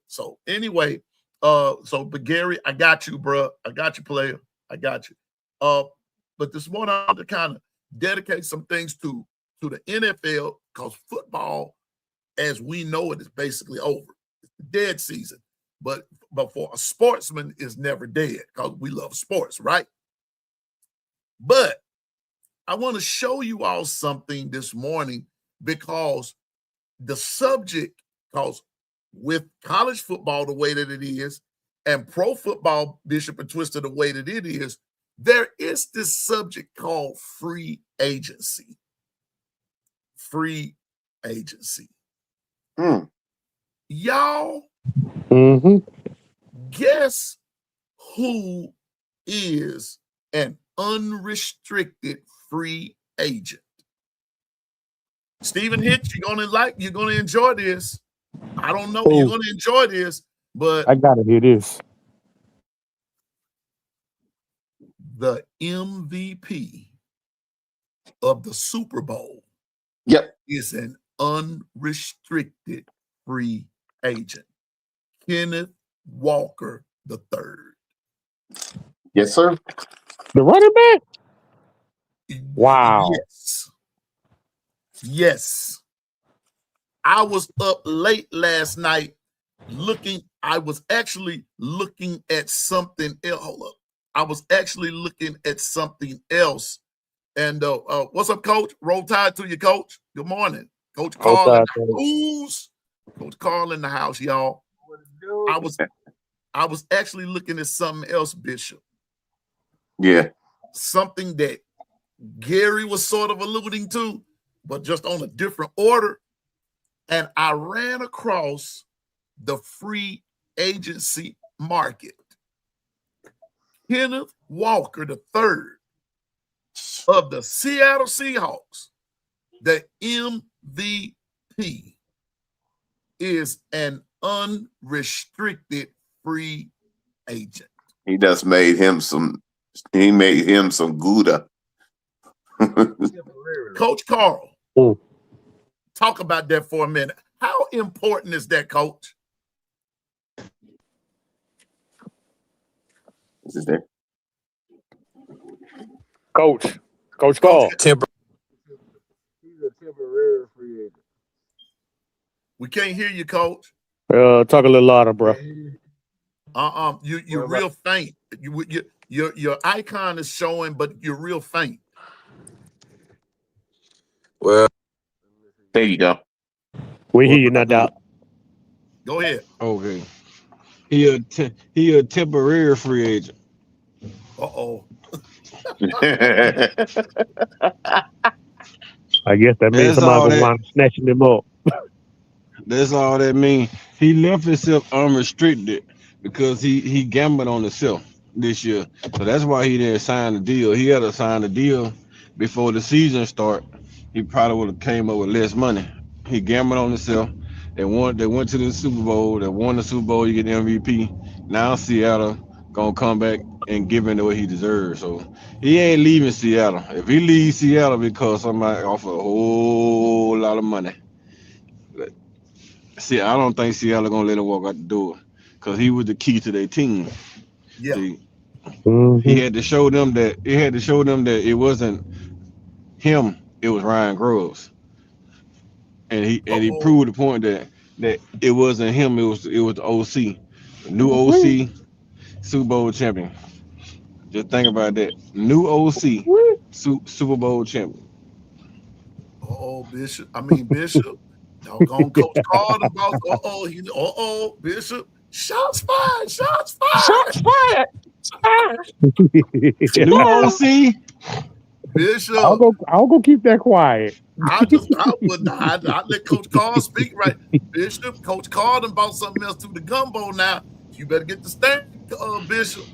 So anyway, but Gary, I got you, bro. I got you, player. I got you. But this morning I want to kind of dedicate some things to the NFL, because football, as we know it, is basically over. It's the dead season. But for a sportsman, it's never dead, because we love sports, right? But I want to show you all something this morning, because the subject, because with college football the way that it is, and pro football, Bishop and Twister, the way that it is, there is this subject called free agency. Free agency. Y'all, guess who is an unrestricted free agent? Stephen Hitch, you're gonna enjoy this. I don't know. You're gonna enjoy this, but I gotta hear this. The MVP of the Super Bowl is an unrestricted free agent. Kenneth Walker III. Yes, sir. The running back? Wow. Yes. I was up late last night I was actually looking at something else. Hold up. I was actually looking at something else. And what's up, Coach? Roll Tide to you, Coach. Good morning. Coach Carl in the house. Coach Carl in the house, y'all. I was actually looking at something else, Bishop. Yeah. Something that Gary was sort of alluding to, but just on a different order. And I ran across the free agency market. Kenneth Walker III of the Seattle Seahawks, the MVP, is an unrestricted free agent. He just made him some Gouda. Coach Carl, talk about that for a minute. How important is that, Coach? Is it there? Coach Carl. He's a temporary free agent. We can't hear you, Coach. Talk a little louder, bro. You're real faint. Your icon is showing, but you're real faint. Well, there you go. We hear you, no doubt. Go ahead. Okay. He a temporary free agent. Uh-oh. I guess that means somebody gonna wind up snatching him up. That's all that means. He left himself unrestricted because he gambled on himself this year. So that's why he didn't sign the deal. He had to sign the deal before the season start. He probably would have came up with less money. He gambled on himself. They went to the Super Bowl. They won the Super Bowl. You get the MVP. Now Seattle gonna come back and give him what he deserves. So he ain't leaving Seattle. If he leaves Seattle because somebody offer a whole lot of money, see, I don't think Seattle gonna let him walk out the door because he was the key to their team. Yeah. See, he had to show them that it wasn't him. It was Ryan Groves, and he proved the point that it wasn't him. It was the OC, new OC, Super Bowl champion. Just think about that. New OC, Super Bowl champion. Bishop. Doggone Coach Carl about Bishop. Shots fired. New OC. Bishop. I'll go keep that quiet. I wouldn't. I'd let Coach Carl speak right. Bishop, Coach Carl done bought something else to the gumbo now. You better get the stand, Bishop.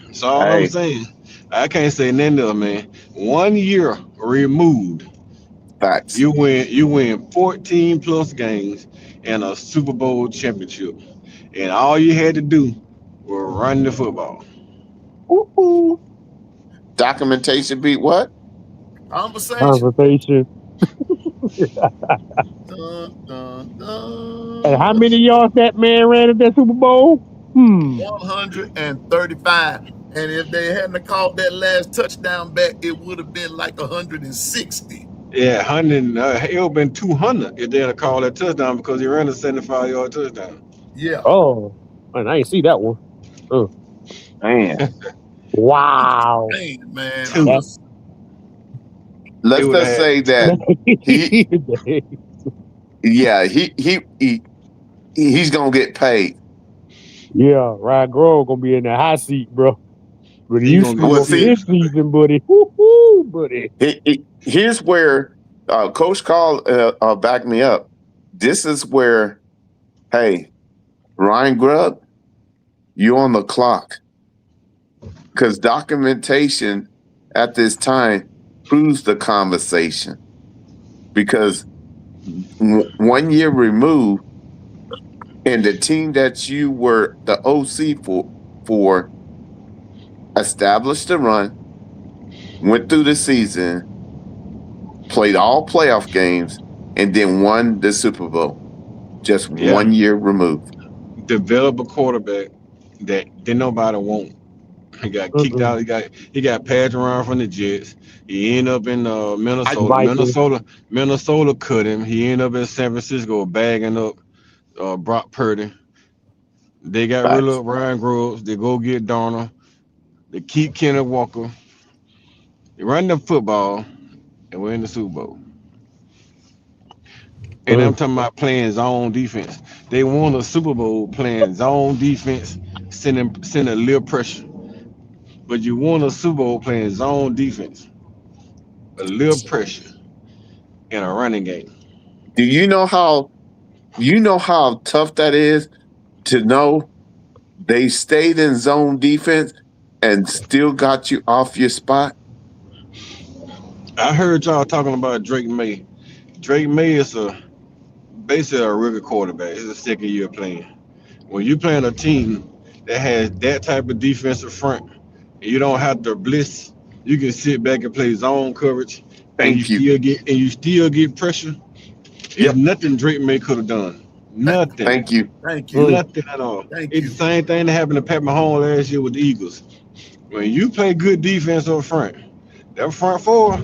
That's all I'm saying. I can't say nothing else, man. 1 year removed. Facts. You win 14 plus games and a Super Bowl championship. And all you had to do was run the football. Documentation beat what? Conversation. And how many yards that man ran at that Super Bowl? 135. And if they hadn't caught that last touchdown back, it would have been like 160. Yeah, 100. It would have been 200 if they had called that touchdown because he ran a 75-yard touchdown. Yeah. Oh, man, I ain't see that one. Man. Wow. Man. Let's just say that he's gonna get paid. Yeah, Ryan Grove gonna be in the hot seat, bro. But you see this season, buddy. Buddy. Here's where Coach Carl backed me up. This is where, hey, Ryan Grubb, you're on the clock. Because documentation at this time proves the conversation. Because 1 year removed, and the team that you were the OC for established the run, went through the season, played all playoff games, and then won the Super Bowl. Just 1 year removed. Develop a quarterback that didn't nobody want. He got kicked Mm-mm. out. He got passed around from the Jets. He ended up in Minnesota. Vikings. Minnesota cut him. He ended up in San Francisco bagging up Brock Purdy. They got rid Facts. of Ryan Groves. They go get Darnold. They keep Kenny Walker. They run the football and we're in the Super Bowl. And I'm Mm. talking about playing zone defense. They won a Super Bowl playing zone defense, sending a little pressure. But you won a Super Bowl playing zone defense, a little pressure in a running game. Do you know how tough that is to know they stayed in zone defense and still got you off your spot? I heard y'all talking about Drake May. Drake May is basically a rookie quarterback. He's a second year playing. When you playing a team that has that type of defensive front, and you don't have to blitz, you can sit back and play zone coverage, and Thank you. you still get pressure. It's Yep. nothing Drake May could have done. Nothing. Thank you. Thank you. Mm. Nothing at all. Thank It's you. the same thing that happened to Pat Mahomes last year with the Eagles. When you play good defense up front, that front four,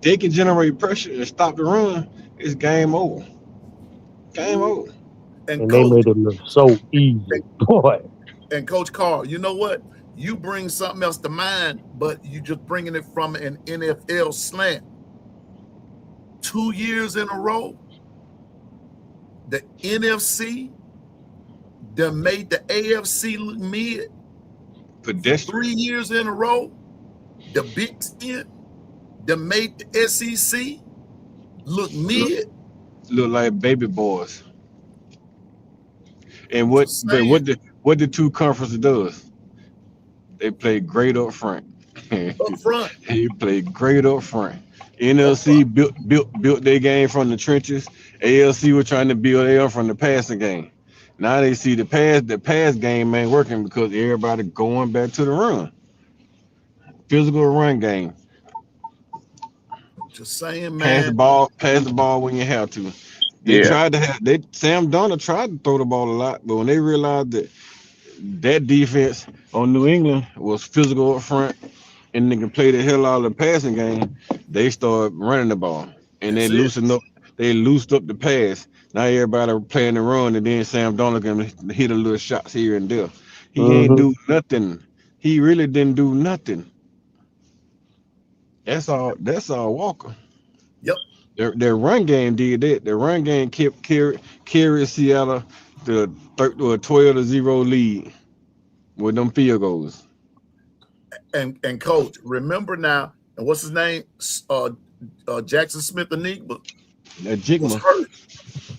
they can generate pressure and stop the run. It's game over. Game over. And And they coach, made it look so easy. Boy. and Coach Carl, you know what? You bring something else to mind, but you just bringing it from an NFL slant. 2 years in a row, the NFC that made the AFC look mid. Pedestrian. 3 years in a row, the Big Ten that made the SEC look mid. Look like baby boys. And what Just but saying, what the two conferences does? They play great up front. up front, He played great up front. up front. NLC built their game from the trenches. ALC was trying to build theirs from the passing game. Now they see the pass game ain't working because everybody going back to the run. Physical run game. Just saying, man. Pass the ball when you have to. They Yeah. tried to have they Sam Darnold tried to throw the ball a lot, but when they realized that defense on New England was physical up front and they can play the hell out of the passing game, they started running the ball and That's it. they loosed up the pass. Now everybody playing the run and then Sam Darnold can hit a little shots here and there. He ain't Mm-hmm. do nothing. He really didn't do nothing. That's all Walker. Yep. Their run game did that. Their run game kept carry Seattle to 12-0 lead with them field goals. And coach, remember now, and what's his name? Jackson Smith Enigma That was Jigma, hurt.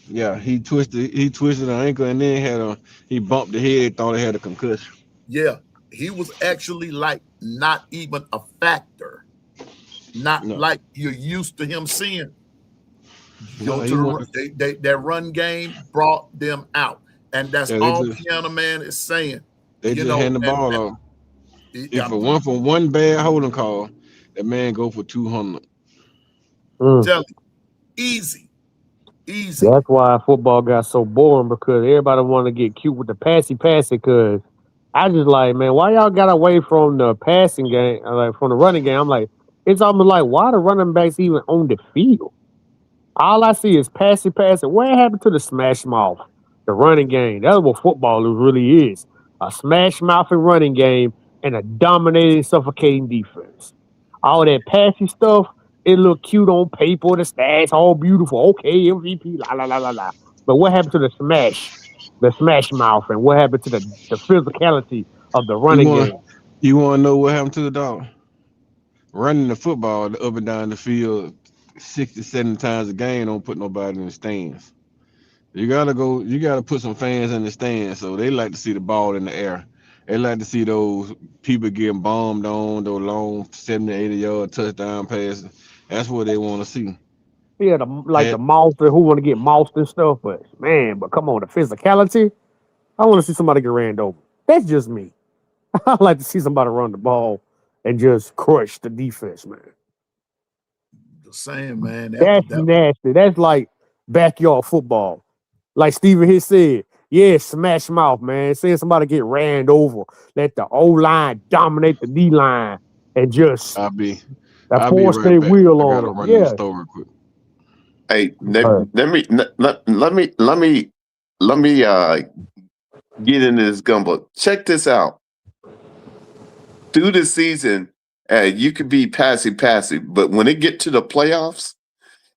yeah, he twisted an ankle and then he bumped the head, thought he had a concussion. Yeah, he was actually like not even a factor, not No, like you're used to him seeing. no, Go he to the wasn't. their run game brought them out, and that's Yeah, all Piano Man is saying. they You just know, hand the ball off. If it went for one bad holding call, that man go for 200. Mm. telling you, easy. That's why football got so boring because everybody want to get cute with the passy because I just like, man, why y'all got away from the passing game, like from the running game? I'm like, it's almost like, why the running backs even on the field? All I see is passing. What happened to the smash mouth, the running game? That's what football really is: a smash mouth and running game and a dominating, suffocating defense. All that passing stuff, it look cute on paper, the stats all beautiful. Okay, MVP, la la la la la. But what happened to the smash mouth, and what happened to the physicality of the You running want game? you want to know what happened to the dog? Running the football up and down the field 60, 70 times a game don't put nobody in the stands. You gotta put some fans in the stands. So they like to see the ball in the air. They like to see those people getting bombed on, those long 70, 80-yard touchdown passes. That's what they want to see. Yeah, the Had mouse who want to get moused and stuff, but man, but come on, the physicality. I want to see somebody get ran over. That's just me. I like to see somebody run the ball and just crush the defense, man. Just saying, man. That's nasty. That's like backyard football. Like Steven here said, Yeah, smash mouth, man. Seeing somebody get ran over, let the O line dominate the D line, and just I'll be that I'll be force right their back. wheel I on gotta them. run in the Yeah. store real quick. Hey, All let me get into this gumbo. Check this out. Through the season, you could be passive, but when it get to the playoffs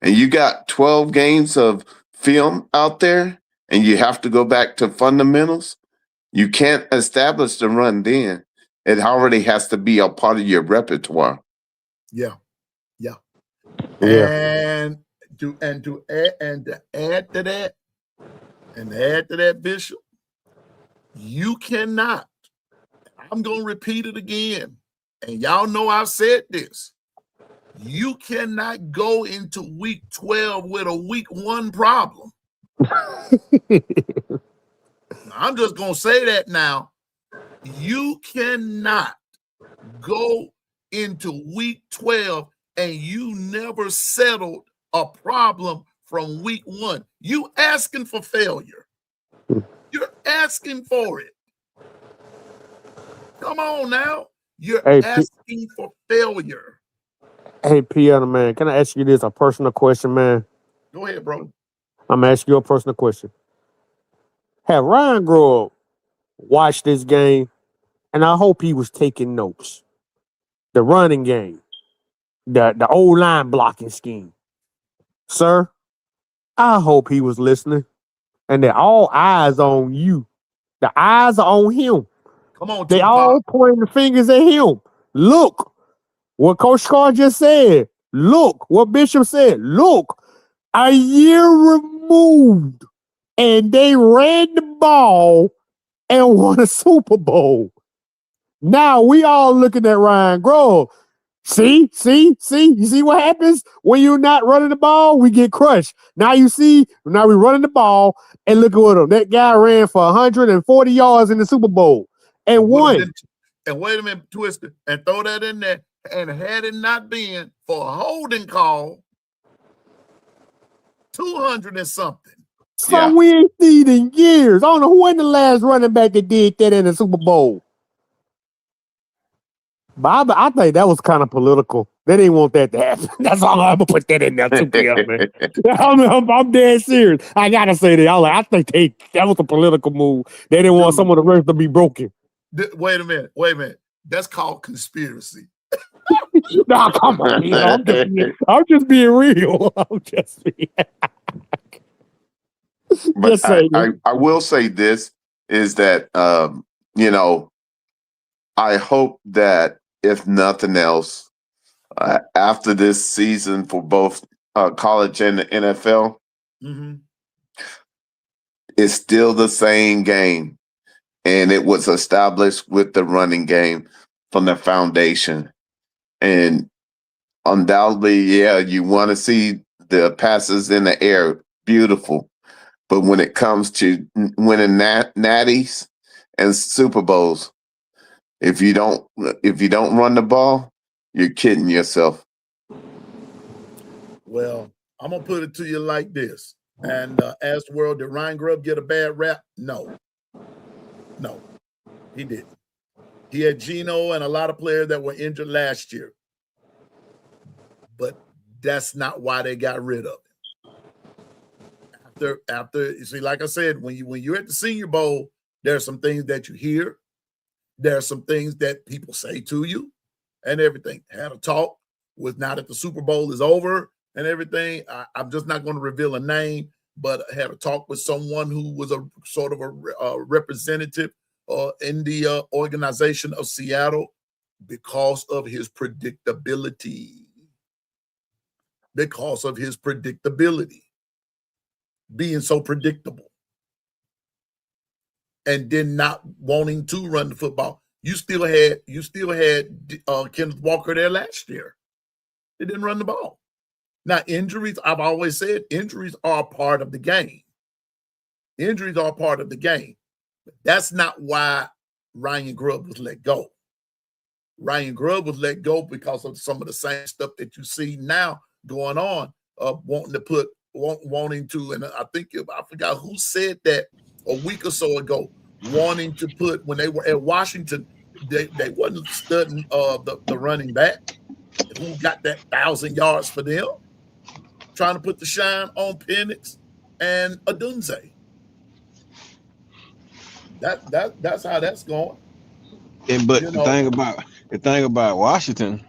and you got 12 games of film out there and you have to go back to fundamentals, you can't establish the run then. It already has to be a part of your repertoire. Yeah. Yeah. Yeah. And to add to that, Bishop, you cannot. I'm gonna repeat it again. And y'all know I've said this. You cannot go into week 12 with a week 1 problem. I'm just gonna say that now. You cannot go into week 12 and you never settled a problem from week 1. You asking for failure. You're asking for it. Come on now. You're Hey, asking for failure. hey, Piano man, can I ask you this a personal question, man? Go ahead, bro. I'm gonna ask you a personal question. Have Ryan Grove watched this game? And I hope he was taking notes. The running game, the old line blocking scheme. Sir, I hope he was listening. And they're all eyes on you. The eyes are on him. Come on, They Tupac. all pointing the fingers at him. Look what Coach Carr just said. Look what Bishop said. Look, a year removed, and they ran the ball and won a Super Bowl. Now we all looking at Ryan Grove. See, you see what happens when you're not running the ball? We get crushed. Now you see, now we're running the ball and look at him. That guy ran for 140 yards in the Super Bowl and won. And wait a minute, Twister, and throw that in there. And had it not been for a holding call, 200 and something. Some we ain't seen in years. I don't know when the last running back that did that in the Super Bowl. But I think that was kind of political. They didn't want that to happen. That's all I'm gonna put that in there too, man. I'm dead serious. I gotta say that. I think that was a political move. They didn't want some of the rest to be broken. Wait a minute. That's called conspiracy. Nah, come on, I'm just being real. But I will say this is that I hope that if nothing else, after this season for both college and the NFL, it's still the same game. And it was established with the running game from the foundation. And undoubtedly, yeah, you want to see the passes in the air, beautiful. But when it comes to winning natties and Super Bowls, if you don't run the ball, you're kidding yourself. Well, I'm gonna put it to you like this. And ask the world, did Ryan Grubb get a bad rap? No, he didn't. He had Geno and a lot of players that were injured last year. But that's not why they got rid of him. After you see, like I said, when you're at the Senior Bowl, there are some things that you hear. There are some things that people say to you and everything. Had a talk with now that the Super Bowl is over and everything. I'm just not going to reveal a name, but I had a talk with someone who was a sort of a representative in the organization of Seattle because of his predictability. Because of his predictability. Being so predictable. And then not wanting to run the football. You still had Kenneth Walker there last year. They didn't run the ball. Now, injuries, I've always said, injuries are a part of the game. Injuries are a part of the game. But that's not why Ryan Grubb was let go. Ryan Grubb was let go because of some of the same stuff that you see now going on, wanting to, and I think I forgot who said that a week or so ago, wanting to put, when they were at Washington, they wasn't studying the running back who got that 1,000 yards for them, trying to put the shine on Penix and Adunze. That's how that's going. And but the thing about Washington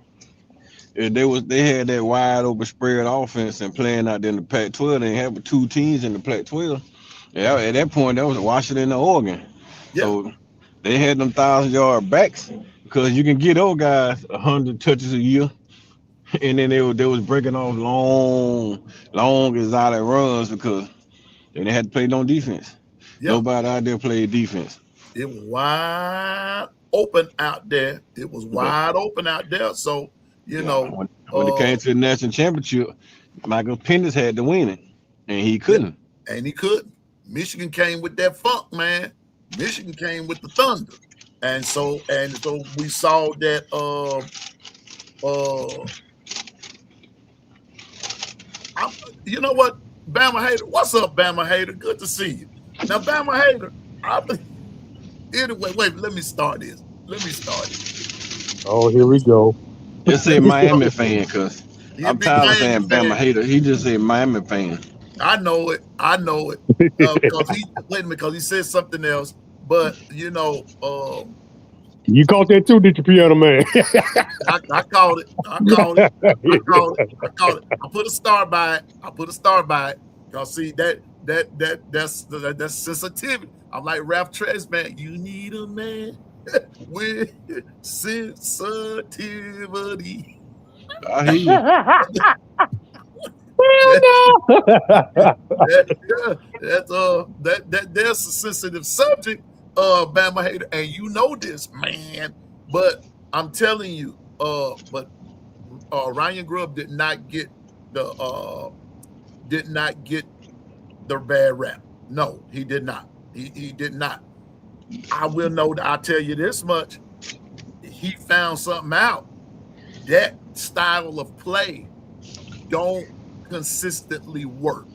is they had that wide open spread offense and playing out there in the Pac-12. They had 2 teams in the Pac-12. Yeah, at that point that was Washington and Oregon. Yeah. So they had them 1,000-yard backs because you can get those guys 100 touches a year, and then they was breaking off long exotic runs because they had to play no defense. Yeah. Nobody out there played defense. It was wide open out there. It was wide open out there. So, you know. When it came to the national championship, Michael Penix had to win it, and he couldn't. Yeah, and he couldn't. Michigan came with that funk, man. Michigan came with the thunder. And so we saw that you know what, Bama Hater? What's up, Bama Hater? Good to see you. Now, Bama Hater, anyway, wait, let me start this. Oh, here we go. Just say Miami fan, because I'm tired of saying Bama Hater. He just said Miami fan. I know it. Because he said something else. But, you know, you caught that too, did you, Piano Man? I called it. I put a star by it. Y'all see that's sensitivity. I'm like Ralph Tresvant. You need a man with sensitivity. I hear you. That's a sensitive subject, Bama Hater, and you know this, man. But I'm telling you, Ryan Grubb did not get the bad rap. No, he did not. He did not. I'll tell you this much. He found something out. That style of play don't consistently work.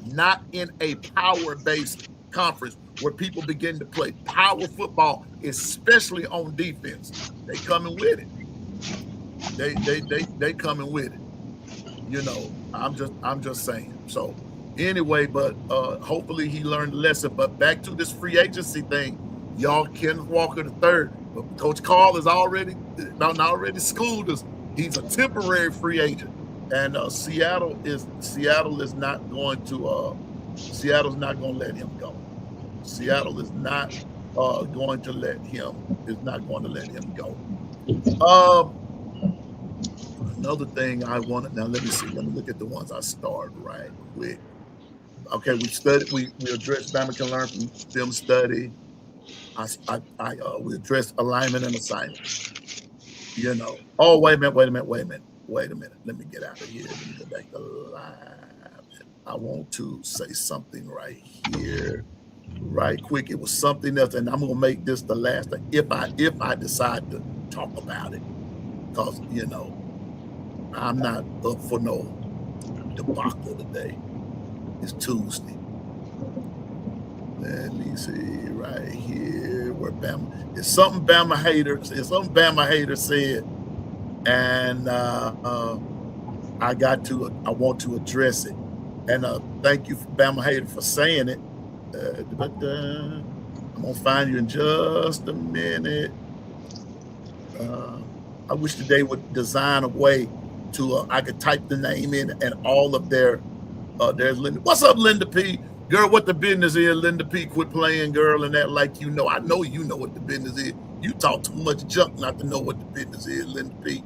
Not in a power-based conference where people begin to play power football, especially on defense. They coming with it. They coming with it. You know, I'm just saying. So anyway, but hopefully he learned the lesson. But back to this free agency thing, y'all, Kenneth Walker III, but Coach Carl has already schooled us. He's a temporary free agent, and Seattle is not going to Seattle's not going to let him go. Seattle is not going to let him go. Another thing I wanted, now let me see. Let me look at the ones I started right quick. Okay, we addressed Bama can learn from film study. We addressed alignment and assignment. You know. Oh, wait a minute. Let me get out of here. Let me go back to live. I want to say something right here, right quick. It was something else, and I'm gonna make this the last thing if I decide to talk about it, because you know I'm not up for no debacle today. It's Tuesday. Let me see right here where Bama. It's something Bama hater said, and I want to address it. And thank you, Bama Hater, for saying it. I'm gonna find you in just a minute. I wish today would design a way to I could type the name in and all of their. There's Linda. What's up, Linda P? Girl, what the business is? Linda P, quit playing, girl, and that like you know. I know you know what the business is. You talk too much junk not to know what the business is, Linda P.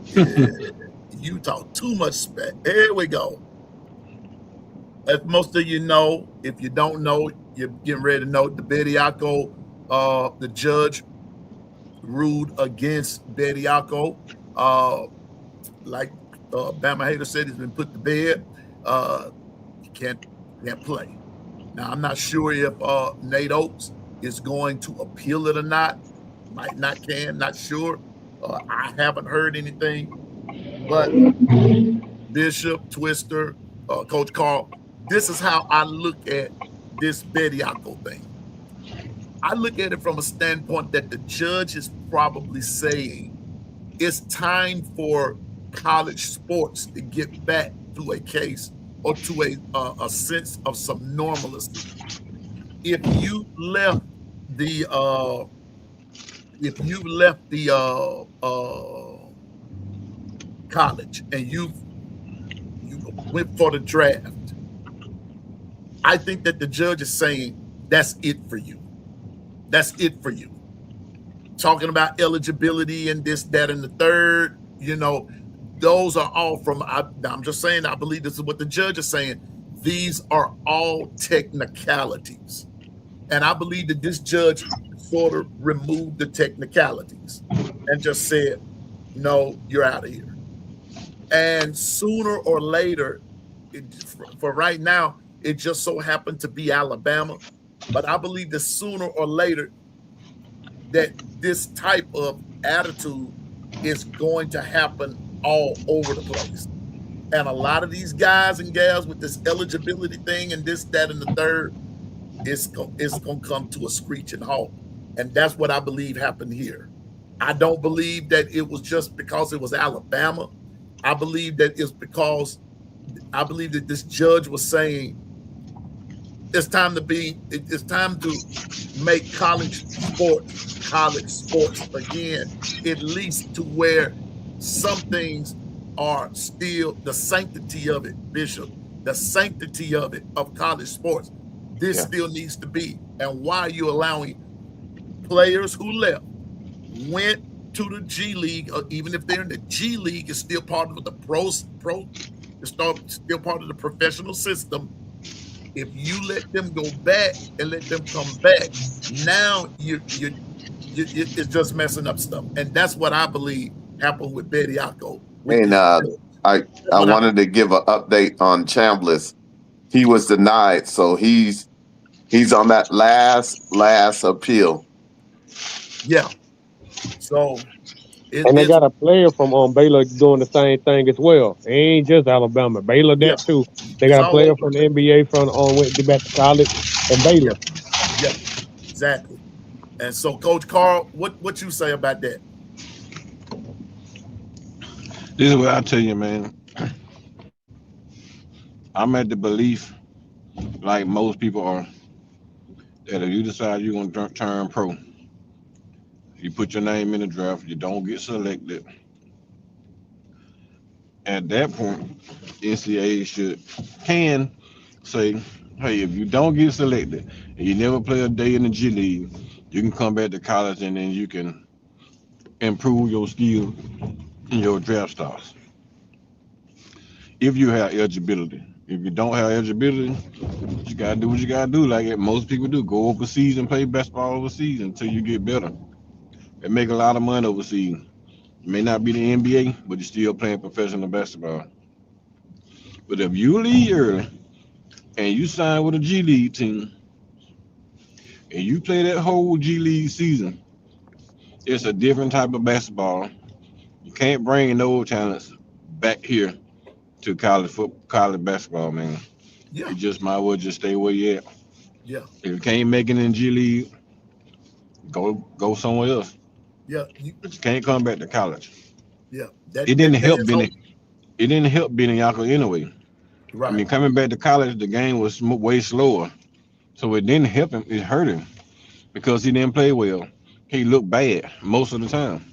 Yeah, you talk too much spat. There we go. As most of you know, if you don't know, you're getting ready to know. The Bediako, the judge ruled against Bediako. Like Bama Hater said, he's been put to bed. He can't play. Now, I'm not sure if Nate Oates is going to appeal it or not. Might not can, not sure. I haven't heard anything. But Bishop, Twister, Coach Carl, this is how I look at this Bediako thing. I look at it from a standpoint that the judge is probably saying it's time for college sports to get back to a case or to a sense of some normalcy. If you left the college and you went for the draft, I think that the judge is saying that's it for you. That's it for you. Talking about eligibility and this, that, and the third, those are all from, I'm just saying, I believe this is what the judge is saying. These are all technicalities. And I believe that this judge sort of removed the technicalities and just said, no, you're out of here. And sooner or later, for right now, it just so happened to be Alabama. But I believe that sooner or later, that this type of attitude is going to happen all over the place. And a lot of these guys and gals with this eligibility thing and this, that, and the third, it's going to come to a screeching halt. And that's what I believe happened here. I don't believe that it was just because it was Alabama. I believe that it's because I believe that this judge was saying it's time to make college sports again, at least to where some things are still the sanctity of it, Bishop, the sanctity of it, of college sports. This still needs to be. And why are you allowing players who left, went to the G League, or even if they're in the G League, is still part of the still part of the professional system. If you let them go back and let them come back, now it's just messing up stuff. And that's what I believe happened with Bediako. And I wanted to give an update on Chambliss. He was denied, so he's on that last appeal. Yeah. So they got a player from Baylor doing the same thing as well. It ain't just Alabama. Baylor too. They got a player from the NBA went back to college and Baylor. Yeah, exactly. And so, Coach Carl, what you say about that? This is what I tell you, man. I'm at the belief, like most people are, that if you decide you're going to turn pro, you put your name in the draft, you don't get selected. At that point, NCAA can say, hey, if you don't get selected and you never play a day in the G League, you can come back to college and then you can improve your skills and your draft stocks. If you have eligibility. If you don't have eligibility, you gotta do what you gotta do, like most people do. Go overseas and play basketball overseas until you get better. They make a lot of money overseas. It may not be the NBA, but you're still playing professional basketball. But if you leave early and you sign with a G League team and you play that whole G League season, it's a different type of basketball. You can't bring those talents back here to college basketball, man. Yeah. You just might as well just stay where you at. Yeah. If you can't make it in G League, go somewhere else. Yeah. But you can't come back to college. Yeah. It didn't help Beniako anyway. Right. I mean, coming back to college, the game was way slower. So it didn't help him. It hurt him because he didn't play well. He looked bad most of the time.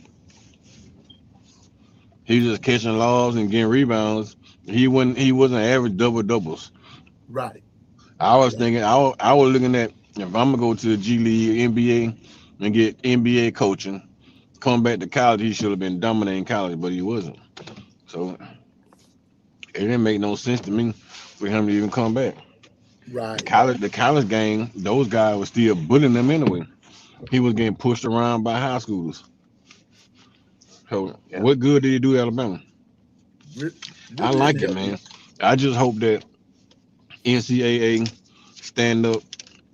He was just catching lobs and getting rebounds. He wasn't average doubles. Right. I was thinking, I was looking at, if I'm gonna go to the G League, NBA, and get NBA coaching, come back to college, he should have been dominating college, but he wasn't. So it didn't make no sense to me for him to even come back. Right. The college game, those guys were still bullying him anyway. He was getting pushed around by high schoolers. So what good did he do at Alabama? I like it, man. I just hope that NCAA stand up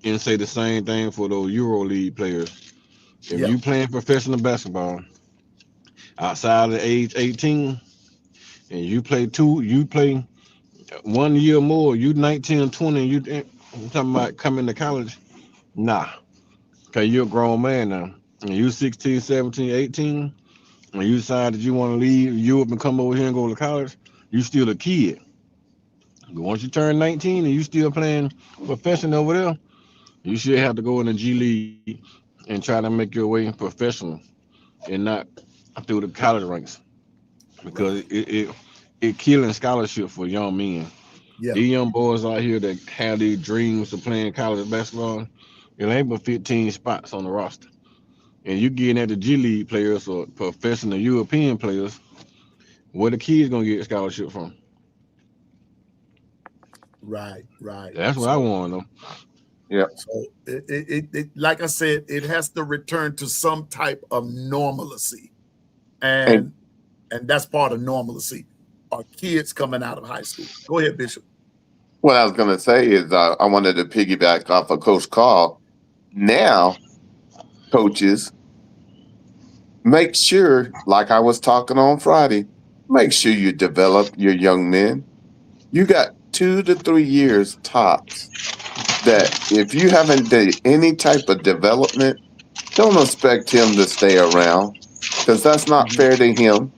and say the same thing for those EuroLeague players. If you playing professional basketball outside of the age 18 and you play 1 year more, you 19 or 20, I'm talking about coming to college. Nah, because you're a grown man now. And you 16, 17, 18, and you decide that you want to leave Europe and come over here and go to college, you still a kid. But once you turn 19 and you still playing professional over there, you should have to go in the G League and try to make your way professional and not through the college ranks because Right. it killing scholarship for young men. Yeah. These young boys out here that have these dreams of playing college basketball, it ain't but 15 spots on the roster. And you getting at the G League players or professional European players, where the kids gonna get a scholarship from? Right. Right. That's what I So want to know. Yeah. so it like I said, it has to return to some type of normalcy. And And that's part of normalcy. Are kids coming out of high school? Go ahead, Bishop. what I was going to say is I wanted to piggyback off of Coach Carl. Now, coaches, make sure, like I was talking on Friday, make sure you develop your young men. You got 2 to 3 years tops that if you haven't done any type of development, don't expect him to stay around because that's not Mhm. fair to him.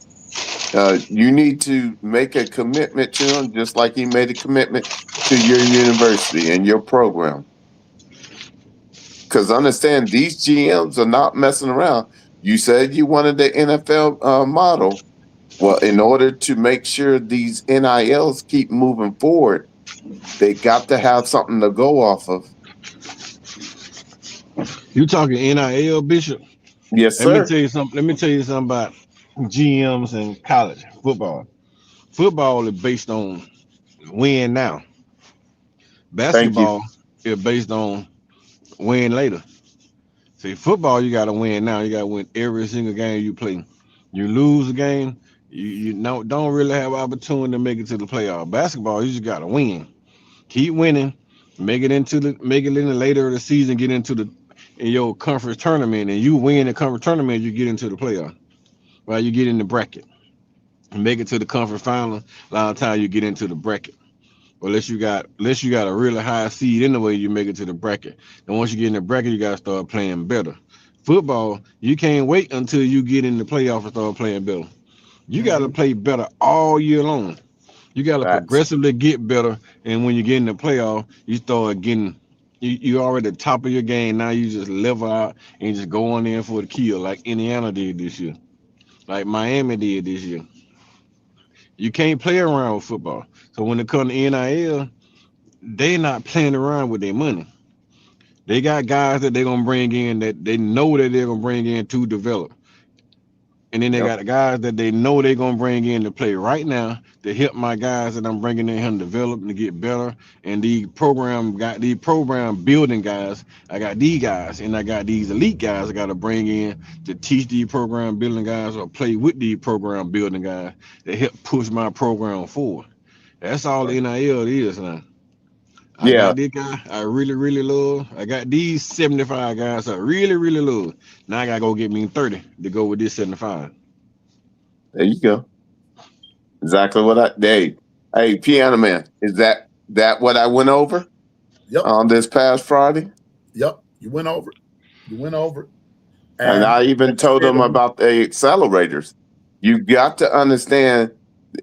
You need to make a commitment to him just like he made a commitment to your university and your program. Because understand, these GMs are not messing around. You said you wanted the NFL model. Well, in order to make sure these NILs keep moving forward, they got to have something to go off of. You talking NIL, Bishop? Yes, Let me sir. tell you something. Let me tell you something about GMs and college football. Football is based on win now. Thank you. Basketball is based on win later. See, football you gotta win now. You gotta win every single game you play. You lose a game, you don't really have opportunity to make it to the playoff. Basketball, you just gotta win. Keep winning, make it in the later of the season, get into the in your conference tournament, and you win the conference tournament, you get into the playoff. Right, you get in the bracket and make it to the conference final. A lot of times you get into the bracket. Unless you got a really high seed anyway, you make it to the bracket. And once you get in the bracket, you gotta start playing better. Football, you can't wait until you get in the playoff and start playing better. You gotta Mhm. play better all year long. You gotta Facts. progressively get better. And when you get in the playoff, you start getting you already at the top of your game. Now you just level out and just go on in for the kill like Indiana did this year, like Miami did this year. You can't play around with football. So when it comes to NIL, they not playing around with their money. They got guys that they're gonna bring in that they know that they're gonna bring in to develop. And then they Yep. got guys that they know they're gonna bring in to play right now to help my guys that I'm bringing in here to develop and to get better. And these program building guys. I got these guys and I got these elite guys I gotta bring in to teach these program building guys or play with these program building guys that help push my program forward. That's all the NIL is now. I Yeah. got this guy I really, really love. I got these 75 guys I really, really love. Now I gotta go get me 30 to go with this 75. There you go. Exactly what I. Hey, piano man. Is that what I went over Yep. on this past Friday? Yep. You went over it. You went over it. And And I like even I told said, them about the accelerators. You got to understand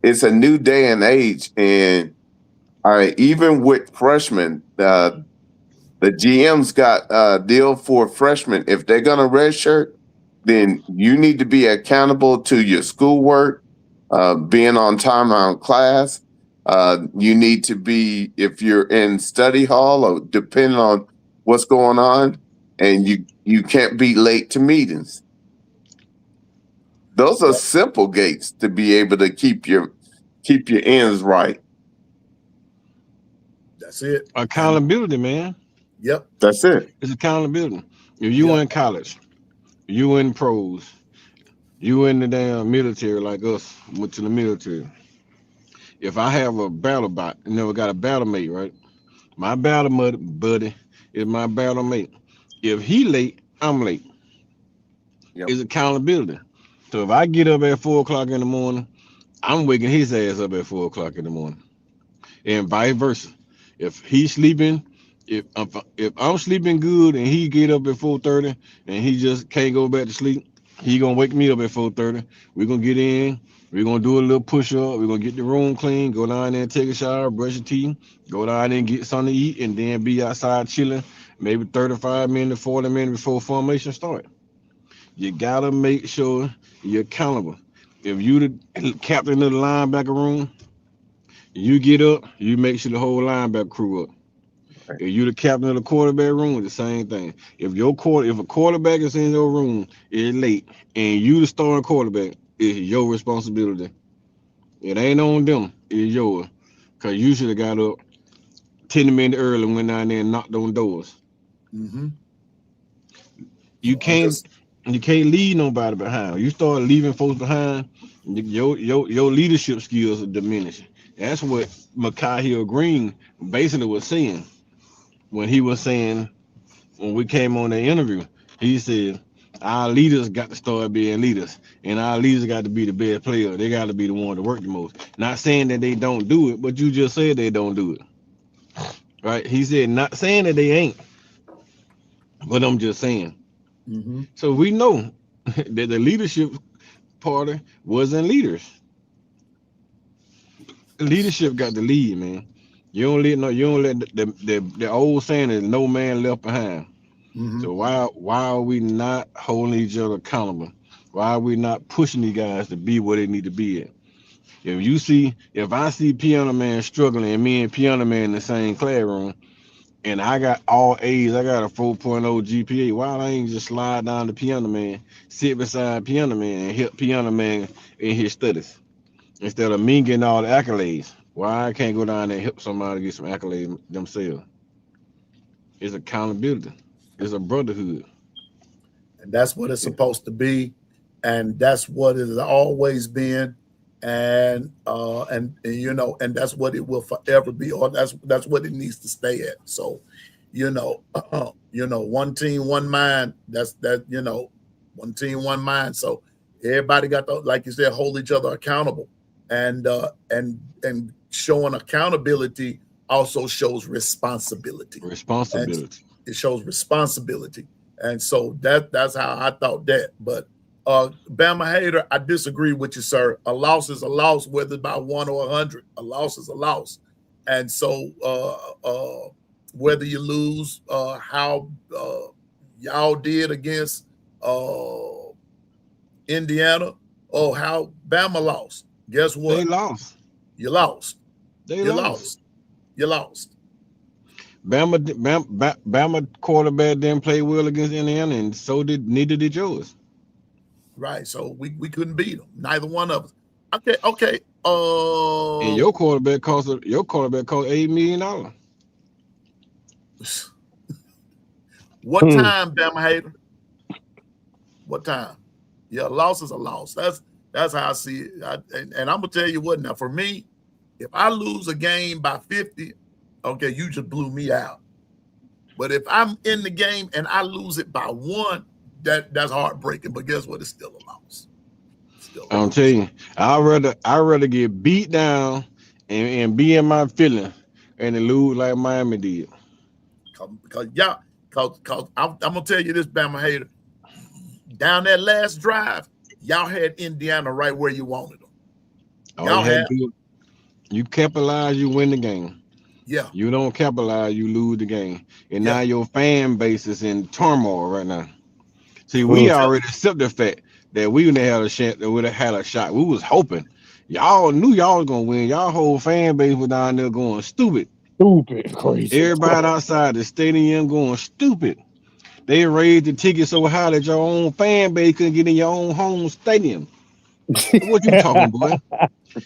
it's a new day and age. And even with freshmen, the GM's got a deal for freshmen. If they're going to redshirt, then you need to be accountable to your schoolwork, being on time on class. You need to be, if you're in study hall or depending on what's going on, and you can't be late to meetings. Those are yep, simple gates to be able to keep your ends right. that's it. And Accountability, man. yep, That's it. It's accountability. If you yep, in college, you in pros, you in the damn military like us, went to the military. If I have a battle bot, you never got a battle mate, right? My battle buddy is my battle mate. If he late, I'm late. Yep. It's accountability. So if I get up at 4 o'clock in the morning, I'm waking his ass up at 4 o'clock in the morning, and vice versa. If he's sleeping If I'm sleeping good and he get up at 4:30 and he just can't go back to sleep, he gonna wake me up at 4:30. We're gonna get in. We're gonna do a little push up. We're gonna get the room clean. Go down there and take a shower, brush your teeth. Go down there and get something to eat, and then be outside chilling. Maybe 35 minutes, 40 minutes before formation start. You gotta make sure you're accountable. If you the captain of the linebacker room, you get up. You make sure the whole linebacker crew up. If you the captain of the quarterback room, the same thing. If a quarterback is in your room, it's late, and you the starting quarterback, it's your responsibility. It ain't on them, it's yours. Cause you should have got up 10 minutes early, went down there and knocked on doors. Mm-hmm. You So I'm can't just you can't leave nobody behind. You start leaving folks behind, your leadership skills are diminishing. That's what Mekhi Hill Green basically was saying when he was saying when we came on the interview, he said our leaders got to start being leaders, and our leaders got to be the best player. They got to be the one to work the most. Not saying that they don't do it, but you just said they don't do it, right? He said not saying that they ain't, but I'm just saying. mm-hmm. So we know that the leadership party wasn't leaders. Leadership got to lead, man. You don't let the old saying is no man left behind. Mm-hmm. So why are we not holding each other accountable? Why are we not pushing these guys to be where they need to be at? If I see Piano Man struggling and me and Piano Man in the same classroom and I got all A's, I got a 4.0 GPA, why I ain't just slide down to Piano Man, sit beside Piano Man and help Piano Man in his studies instead of me getting all the accolades? Why I can't go down there and help somebody get some accolades themselves? It's accountability. It's a brotherhood. And that's what it's supposed to be, and that's what it has always been, and you know, and that's what it will forever be, or that's what it needs to stay at. So, you know, one team, one mind. That's that. You know, one team, one mind. So everybody got to, like you said, hold each other accountable, and showing accountability also shows responsibility. And Responsibility. it shows responsibility. And so that's how I thought that. But Bama Hater, I disagree with you, sir. A loss is a loss, whether by 1 or 100. A loss is a loss. And so whether you lose, how y'all did against Indiana, or how Bama lost, guess what? They lost. You lost. They You lost. lost. You lost. Bama quarterback didn't play well against Indiana, and neither did yours. Right. So we couldn't beat them. Neither one of us. Okay. And your quarterback cost $8 million. What time, Bama Hater? What time? Yeah, loss is a loss. That's how I see it. And I'm gonna tell you what now. For me, if I lose a game by 50, okay, you just blew me out. But if I'm in the game and I lose it by 1, that's heartbreaking. But guess what? It's still a loss. I'm telling you, I'd rather get beat down and be in my feeling and then lose like Miami did. Cause I'm gonna tell you this, Bama Hater. Down that last drive, y'all had Indiana right where you wanted them. All you had to do, you capitalize, you win the game. Yeah. You don't capitalize, you lose the game. And now your fan base is in turmoil right now. See, we already accept the fact that we would have had a chance, that would have had a shot. We was hoping. Y'all knew y'all was gonna win. Y'all whole fan base was down there going stupid. Stupid, crazy. Everybody outside the stadium going stupid. They raised the ticket so high that your own fan base couldn't get in your own home stadium. What you talking, boy?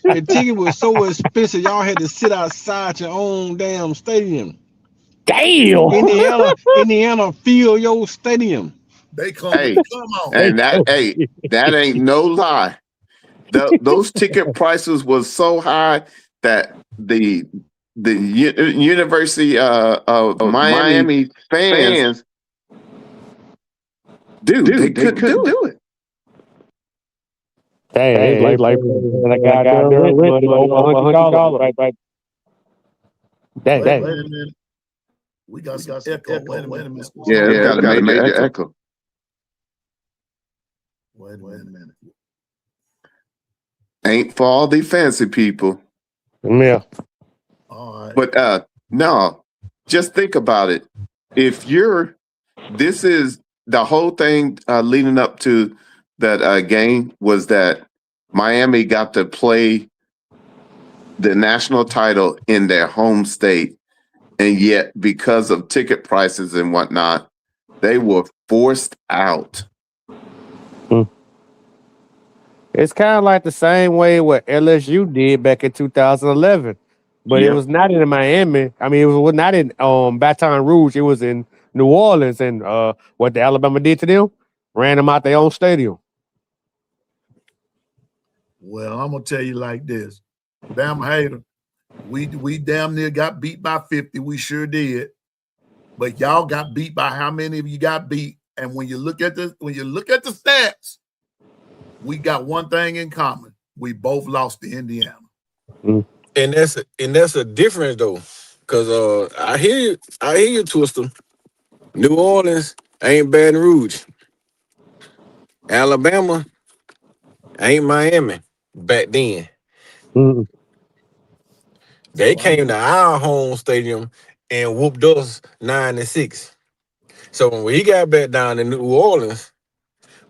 The ticket was so expensive, y'all had to sit outside your own damn stadium. Damn. Indiana, fill your stadium. They come. Hey, come on. And that ain't no lie. Those ticket prices was so high that the University of Miami fans, they couldn't do it. Hey, it's like when I got done rent money over $100, right? Wait a minute. We got some echo. Wait a minute. Yeah, it's got a major echo. Wait a minute. Ain't for all the fancy people. Yeah. All right. But no, just think about it. This is the whole thing leading up to that game was that Miami got to play the national title in their home state. And yet, because of ticket prices and whatnot, they were forced out. It's kind of like the same way what LSU did back in 2011, but it Yep. was not in Miami. I mean, it was not in Baton Rouge. It was in New Orleans, and what the Alabama did to them, ran them out their own stadium. Well, I'm gonna tell you like this, Bama hater. We damn near got beat by 50. We sure did. But y'all got beat by how many of you got beat? And when you look at the stats, we got one thing in common. We both lost to Indiana. And that's a difference though. Cause I hear you, Twister. New Orleans ain't Baton Rouge. Alabama ain't Miami back then. Mm. They came to our home stadium and whooped us 9-6. So when we got back down in New Orleans,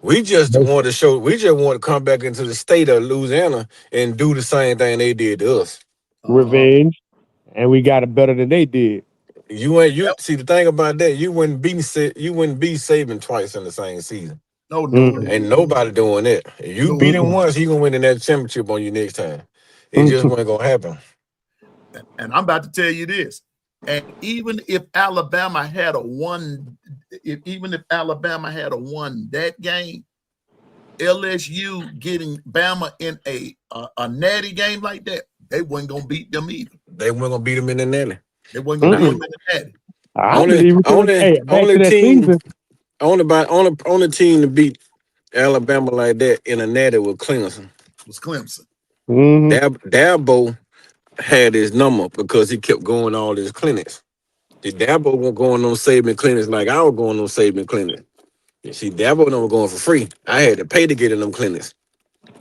we just want to come back into the state of Louisiana and do the same thing they did to us. Revenge, and we got it better than they did. See the thing about that, you wouldn't be Saban twice in the same season. No. Ain't nobody doing that. If you beat him once, he gonna win the next championship on you next time. It just wasn't gonna happen. And I'm about to tell you this. And even if Alabama had won that game, LSU getting Bama in a natty game like that, they wasn't gonna beat them either. They weren't gonna beat them in the natty. They wasn't gonna beat them in the natty. Only team to beat Alabama like that in a natty was Clemson. Dabo had his number because he kept going all his clinics. See, Dabo was going on Saban clinics like I was going on Saban clinics. You see, Dabo was going for free. I had to pay to get in them clinics.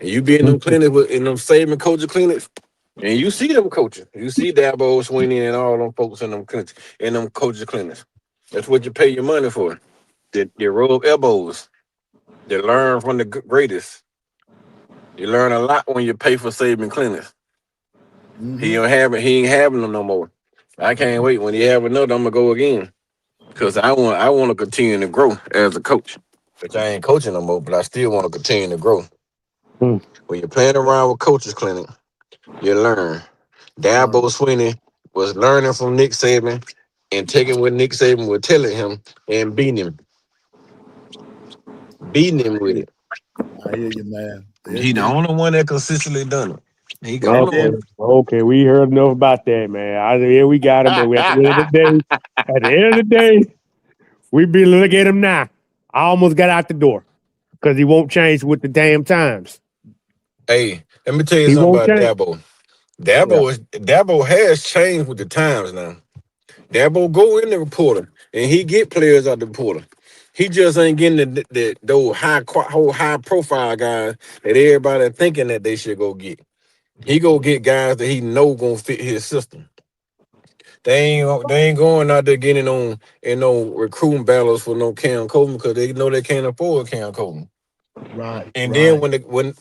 And you be in them clinics in them Saban coaching clinics, and you see them coaching. You see Dabo, Sweeney, and all them folks in them clinics, in them coaching clinics. That's what you pay your money for. They rub elbows. They learn from the greatest. You learn a lot when you pay for Saban clinics. He ain't having them no more. I can't wait. When he have another, I'm gonna go again. Because I want to continue to grow as a coach. Which I ain't coaching no more, but I still want to continue to grow. When you're playing around with coaches clinic, you learn. Dabo Sweeney was learning from Nick Saban and taking what Nick Saban was telling him and beating him. Beating him with it. I hear you, man. He the only one that consistently done it. Okay, we heard enough about that, man. We got him, but at the end of the day, we be looking at him now. I almost got out the door because he won't change with the damn times. Hey, let me tell you something about Dabo. Dabo has changed with the times now. Dabo go in the reporter and he get players out the reporter. He just ain't getting those high profile guys that everybody thinking that they should go get. He go get guys that he know gonna fit his system. They ain't going out there getting on no recruiting battles for no Cam Coleman because they know they can't afford Cam Coleman. Right. And then when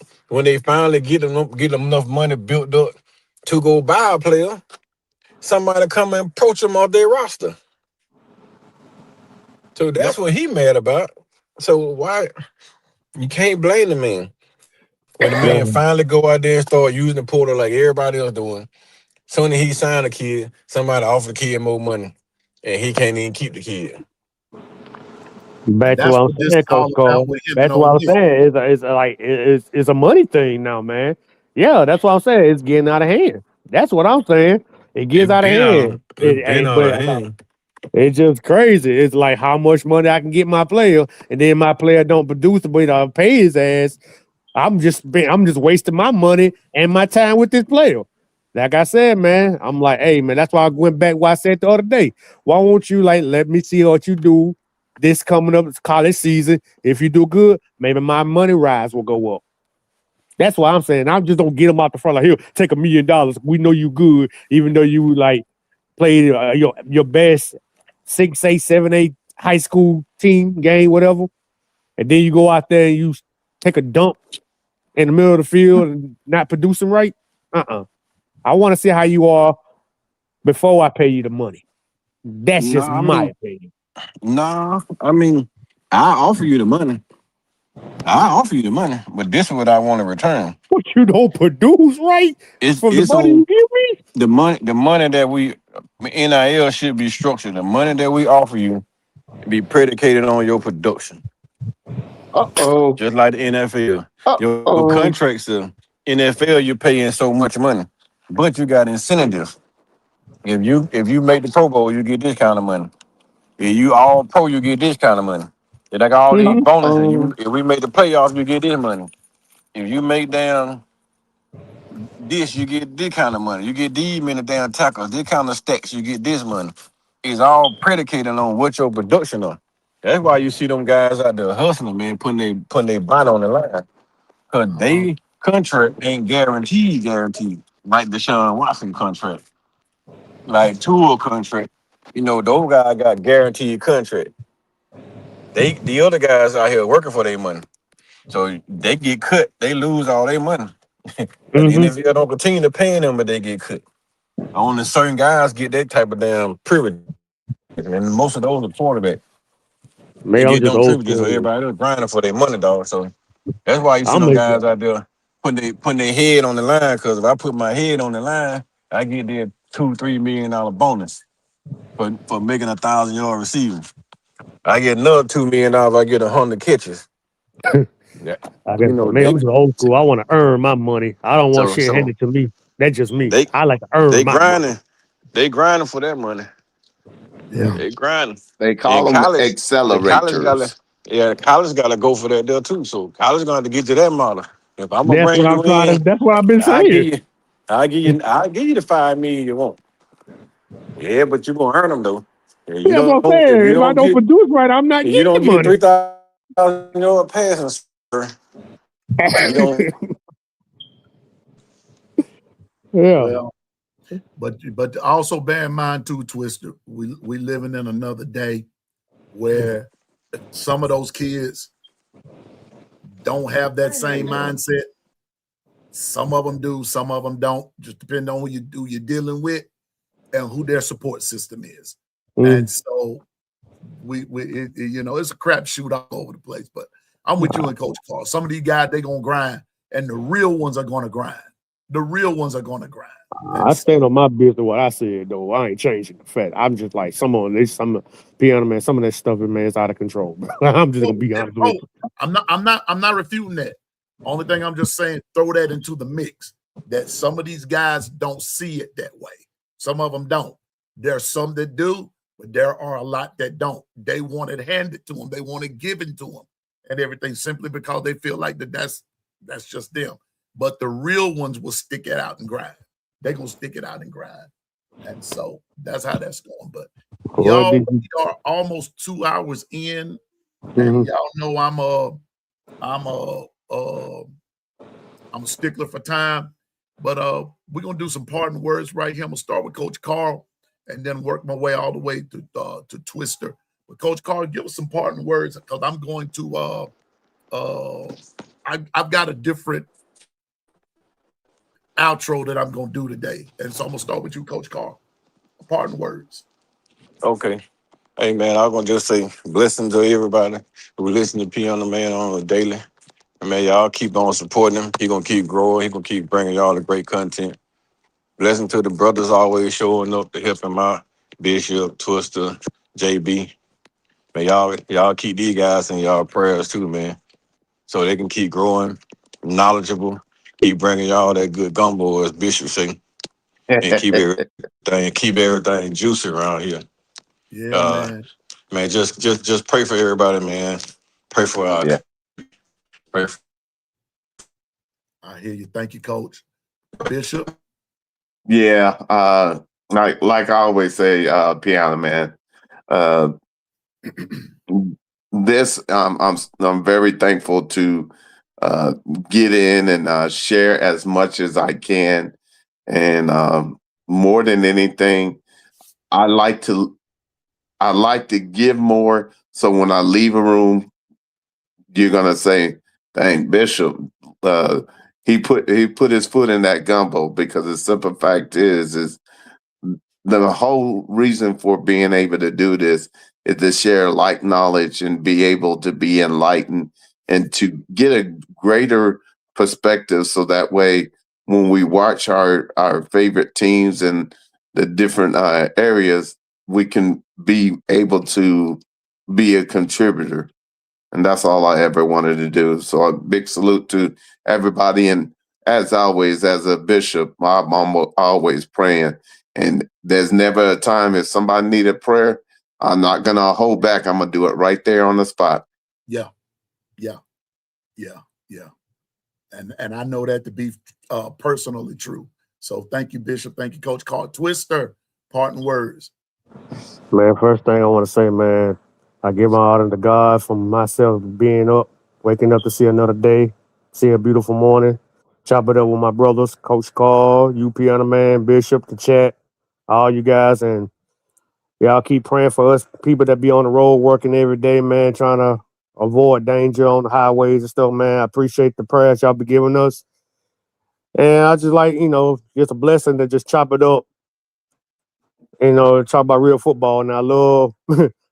they finally get them enough money built up to go buy a player, somebody come and approach them off their roster. So that's what he mad about. So why you can't blame the man. When the man finally go out there and start using the portal like everybody else doing, soon as he signed a kid, somebody offered the kid more money, and he can't even keep the kid. Back to what I'm saying, Coach Cole. That's what I'm saying. It's a money thing now, man. Yeah, that's what I'm saying. It's getting out of hand. That's what I'm saying. It gets out of hand. It's just crazy. It's like how much money I can get my player, and then my player don't produce, but I pay his ass. I'm just wasting my money and my time with this player. like I said, man, I'm like, hey, man, that's why I went back what I said the other day. Why won't you like let me see what you do this coming up? It's college season. If you do good, maybe my money rise will go up. That's what I'm saying. I just don't get them out the front like, here, take $1 million. We know you good, even though you like played your best 6, 8, 7, 8 high school team game, whatever, and then you go out there and you take a dump in the middle of the field and not producing right. I want to see how you are before I pay you the money. That's No, just I my mean, opinion. no, I mean, I offer you the money. I offer you the money, but this is what I want to return. But you don't produce right from the It's money on you give me. the money that we NIL should be structured. The money that we offer you be predicated on your production, Uh-oh. just like the NFL. Your Uh-oh. contracts, the NFL, you're paying so much money, but you got incentives. If you make the Pro Bowl, you get this kind of money. If you all pro, you get this kind of money. If I got all these bonuses, if we make the playoffs, you get this money. If you make down this, you get this kind of money. You get these many damn tackles, this kind of stacks, you get this money. It's all predicated on what your production on. That's why you see them guys out there hustling, man, putting their body on the line. Cause they contract ain't guaranteed. Like Deshaun Watson contract, like Tua contract. Those guys got guaranteed contract. The other guys out here working for their money. So they get cut, they lose all their money. But the Mm-hmm. NFL don't continue to pay them, but they get cut. Only certain guys get that type of damn privilege. And most of those are quarterbacks. They Man, I'm get just them old privileges, so school. everybody else grinding for their money, dog. So that's why you see I'm them a, guys out there putting their head on the line. Because if I put my head on the line, I get that $2-3 million bonus for making 1,000-yard receiving. I get another $2 million. I get 100 catches. Yeah, I guess, man, they I'm just old school. I want to earn my money. I don't want so shit so handed to me. That's just me. they I like to earn they my money. grinding. They grinding for that money. Yeah. They grinding. They In call them college, the college gotta accelerators. college gotta go for that there too. So college gonna have to get to that model. If I'm gonna That's what bring I'm you trying to. in, That's what I've been I give saying. you, I give you the 5 million you want. Yeah, but you gonna earn them though. Yeah, That's what I'm if saying. you If I don't don't get produce right, I'm not if you getting the don't get money. 3,000 passing, sir, you don't. Yeah. Well, but also bear in mind too, Twister, we living in another day where some of those kids don't have that same mindset. Some of them do, some of them don't. Just depending on who you're dealing with and who their support system is. Mm. And so it's a crapshoot all over the place. But I'm with you and Coach Carl. Some of these guys they gonna grind, and the real ones are gonna grind. The real ones are gonna grind. And I so, stand on my business. What I said though, I ain't changing the fact. I'm just like some piano man. Some of that stuff, man, is out of control. I'm just gonna be honest with you. I'm not refuting that. Only thing I'm just saying, throw that into the mix. That some of these guys don't see it that way. Some of them don't. There are some that do, but there are a lot that don't. They want it handed to them. They want it given to them, and everything simply because they feel like that's just them. But the real ones will stick it out and grind. They're gonna stick it out and grind. And so that's how that's going. But Well, y'all, we are almost 2 hours in, and y'all know I'm a stickler for time. But we're gonna do some parting words right here. I'm gonna start with Coach Carl and then work my way all the way to Twister. But Coach Carl, give us some parting words because I'm going to I've got a different outro that I'm gonna do today. And so I'm gonna start with you, Coach Carl. Parting words. Okay. Hey man, I'm gonna just say blessing to everybody who listen to P on the Man on a daily. Man, y'all keep on supporting him. He gonna keep growing. He gonna keep bringing y'all the great content. Blessing to the brothers always showing up to help him out. Bishop, Twister, JB. Man, y'all keep these guys in y'all prayers too, man. So they can keep growing, knowledgeable, keep bringing y'all that good gumbo, as Bishop say, and keep everything juicy around here. Yeah, Uh, man. man, just pray for everybody, man. Pray for our pray for I hear you. Thank you, Coach. Bishop. Yeah, like I always say, piano man. Uh, this I'm very thankful to uh, get in and share as much as I can, and more than anything, I like to I like to give more. So when I leave a room, you're gonna say, "Dang, Bishop, uh, he put his foot in that gumbo." Because the simple fact is the whole reason for being able to do this is to share like knowledge and be able to be enlightened and to get a greater perspective, so that way when we watch our favorite teams and the different areas, we can be able to be a contributor. And that's all I ever wanted to do. So a big salute to everybody. And as always, as a bishop, I'm always praying. And there's never a time if somebody needed prayer, I'm not gonna hold back. I'm gonna do it right there on the spot. Yeah, yeah, yeah, yeah. And I know that to be personally true. So thank you, Bishop. Thank you, Coach Carl. Twister, parting words. Man, first thing I want to say, man, I give my honor to God for myself being up, waking up to see another day, see a beautiful morning. Chop it up with my brothers, Coach Carl, you piano man, Bishop, the chat, all you guys, and y'all keep praying for us, people that be on the road working every day, man, trying to avoid danger on the highways and stuff, man. I appreciate the prayers y'all be giving us. And I just like, just a blessing to just chop it up, talk about real football. And I love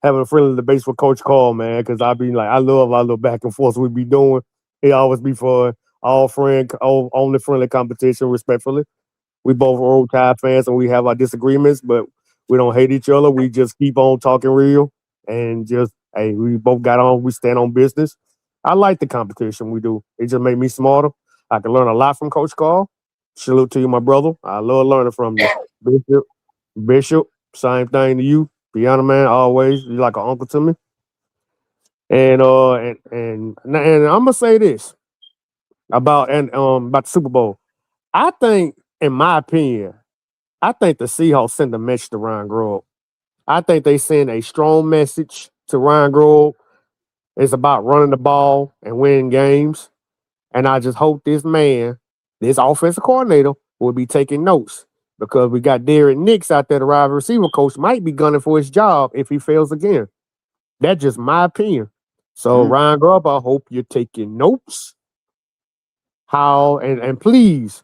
having a friendly debates with Coach Carl, man, because I be like, I love our little back and forth we be doing. It always be fun. Only friendly competition, respectfully. We both Roll Tide fans and we have our disagreements, but we don't hate each other. We just keep on talking real and just, hey, we both got on, we stand on business. I like the competition we do. It just made me smarter. I can learn a lot from Coach Carl. Salute to you, my brother. I love learning from you. Bishop, same thing to you. Piano man, always. You like an uncle to me. And I'm gonna say this about the Super Bowl. I think, in my opinion, I think the Seahawks send a message to Ryan Grove. I think they send a strong message to Ryan Grove. It's about running the ball and winning games. And I just hope this offensive coordinator, will be taking notes because we got Derek Nix out there, the wide receiver coach, might be gunning for his job if he fails again. That's just my opinion. So, Ryan Grubb, I hope you're taking notes. And please,